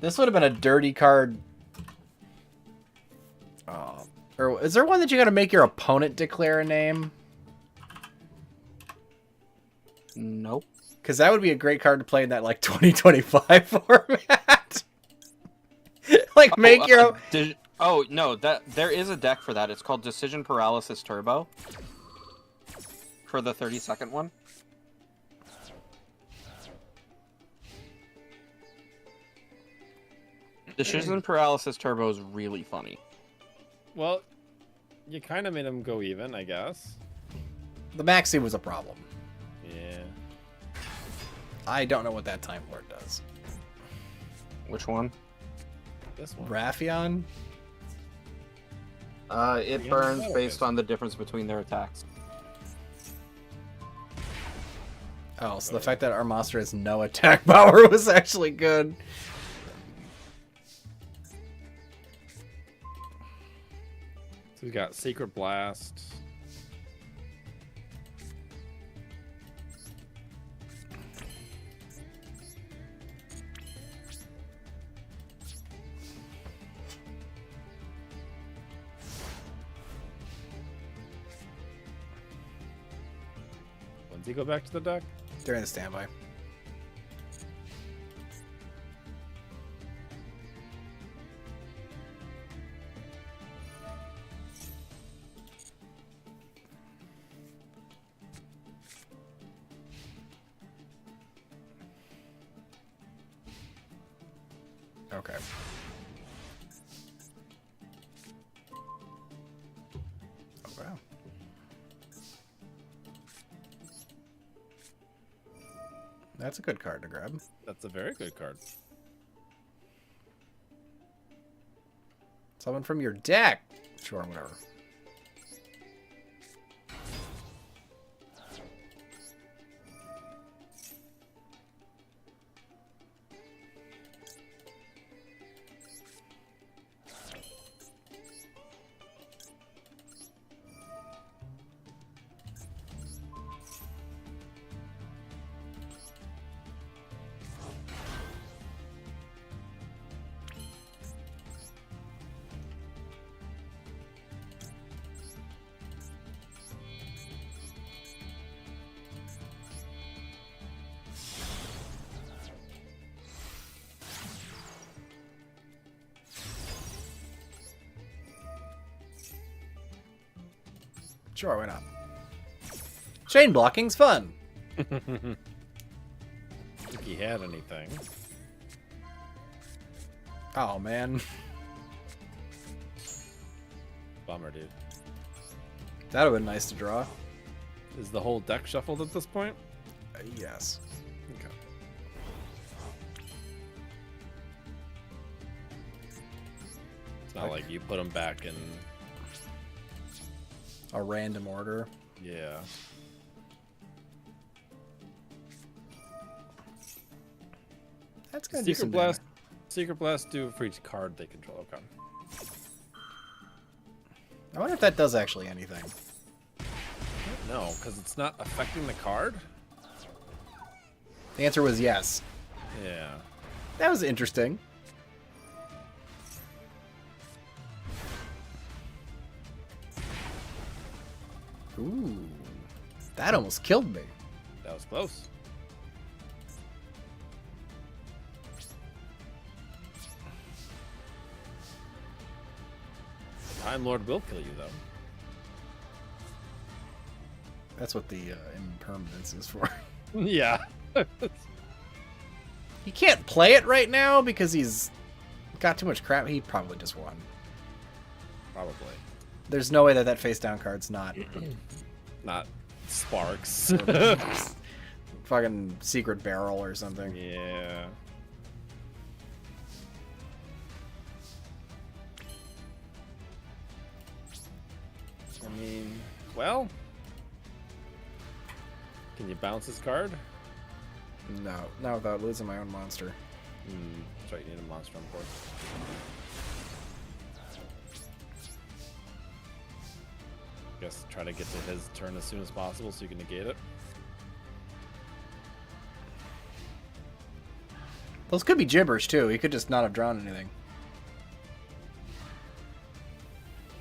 This would have been a dirty card. Or is there one that you gotta make your opponent declare a name? Nope. Because that would be a great card to play in that like 2025 format. Like make your. Oh no, there is a deck for that. It's called Decision Paralysis Turbo. For the 30-second one. Decision Paralysis Turbo is really funny. Well, you kind of made him go even, I guess. The maxi was a problem. Yeah. I don't know what that Time Lord does. Which one? This one. Raffion? It burns based on the difference between their attacks. Oh, so the fact that our monster has no attack power was actually good. So we've got Secret Blast. When does he go back to the deck? During the standby. Okay. Oh, wow. That's a good card to grab. That's a very good card. Someone from your deck. Sure, whatever. Sure, why not? Chain blocking's fun. Think he had anything. Oh, man. Bummer, dude. That would have been nice to draw. Is the whole deck shuffled at this point? Yes. Okay. It's not like you put them back in. A random order. Yeah. That's gonna do Secret some Blast. damage. Secret Blast do for each card they control. Okay. I wonder if that does actually anything. No, because it's not affecting the card. The answer was yes. Yeah. That was interesting. Ooh. That almost killed me. That was close. Time Lord will kill you, though. That's what the impermanence is for. Yeah. He can't play it right now because he's got too much crap. He probably just won. Probably. There's no way that that face down card's not Not Sparks. fucking secret barrel or something. Yeah. I mean, well, can you bounce this card? No, not without losing my own monster. That's right, you need a monster on board. Guess try to get to his turn as soon as possible so you can negate it. Those could be gibberish too. He could just not have drawn anything.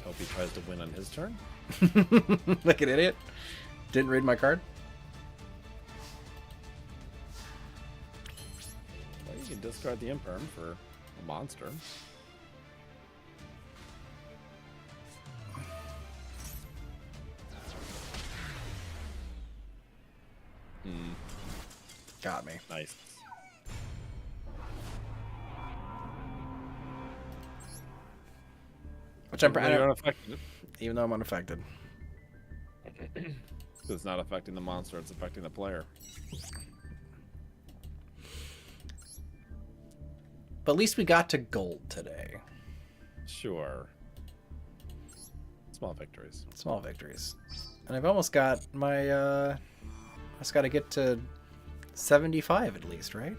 Hope he tries to win on his turn. Like an idiot. Didn't read my card. Well, you can discard the Imperm for a monster. Got me. Nice. Which I'm proud You're of, unaffected. even though I'm unaffected. It's not affecting the monster, it's affecting the player. But at least we got to gold today. Sure. Small victories. Small victories. And I've almost got my, I just got to get to 75 at least, right?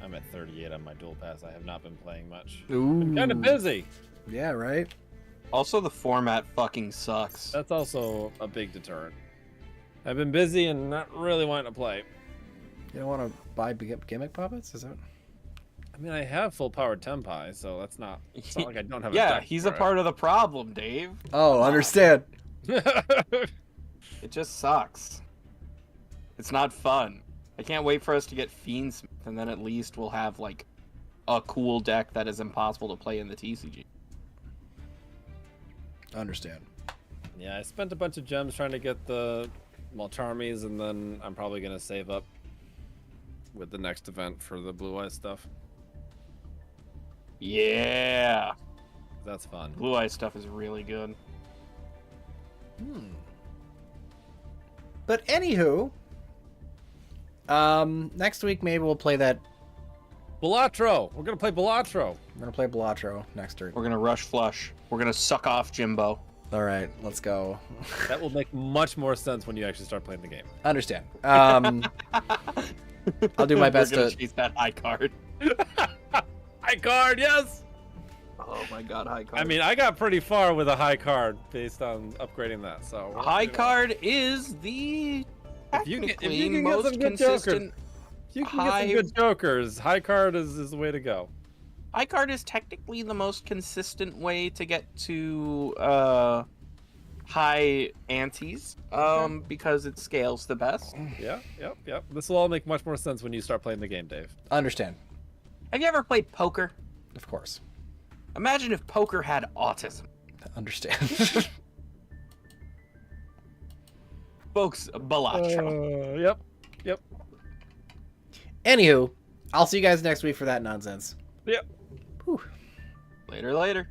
I'm at 38 on my dual pass. I have not been playing much. Ooh. I'm kind of busy. Yeah, right? Also, the format fucking sucks. That's also a big deterrent. I've been busy and not really wanting to play. You don't want to buy gimmick puppets? Is that? I mean, I have full powered Tempai, so it's not like I don't have. Yeah, he's a part of the problem, Dave. Oh, understand. It It just sucks. It's not fun. I can't wait for us to get Fiendsmith, and then at least we'll have like a cool deck that is impossible to play in the TCG. Understand. Yeah, I spent a bunch of gems trying to get the Charmies, and then I'm probably gonna save up with the next event for the Blue Eyes stuff. Yeah, That's fun. Blue Eye stuff is really good. But anywho, next week maybe we'll play that. Balatro! We're gonna play Balatro! We're gonna play Balatro next turn. We're gonna rush flush. We're gonna suck off Jimbo. All right, let's go. That will make much more sense when you actually start playing the game. Understand. I'll do my best We're gonna to chase that high card. High card, yes! Oh my god, high card. I mean, I got pretty far with a high card based on upgrading that, so... high card is the If you technically can get most some good consistent. If you can get some good jokers, high card is the way to go. High card is technically the most consistent way to get to high antes, because it scales the best. Yeah, yep. This will all make much more sense when you start playing the game, Dave. understand. Have you ever played poker? Of course. Imagine if poker had autism. Understand. Folks, Balatro. Yep. Anywho, I'll see you guys next week for that nonsense. Yep. Later.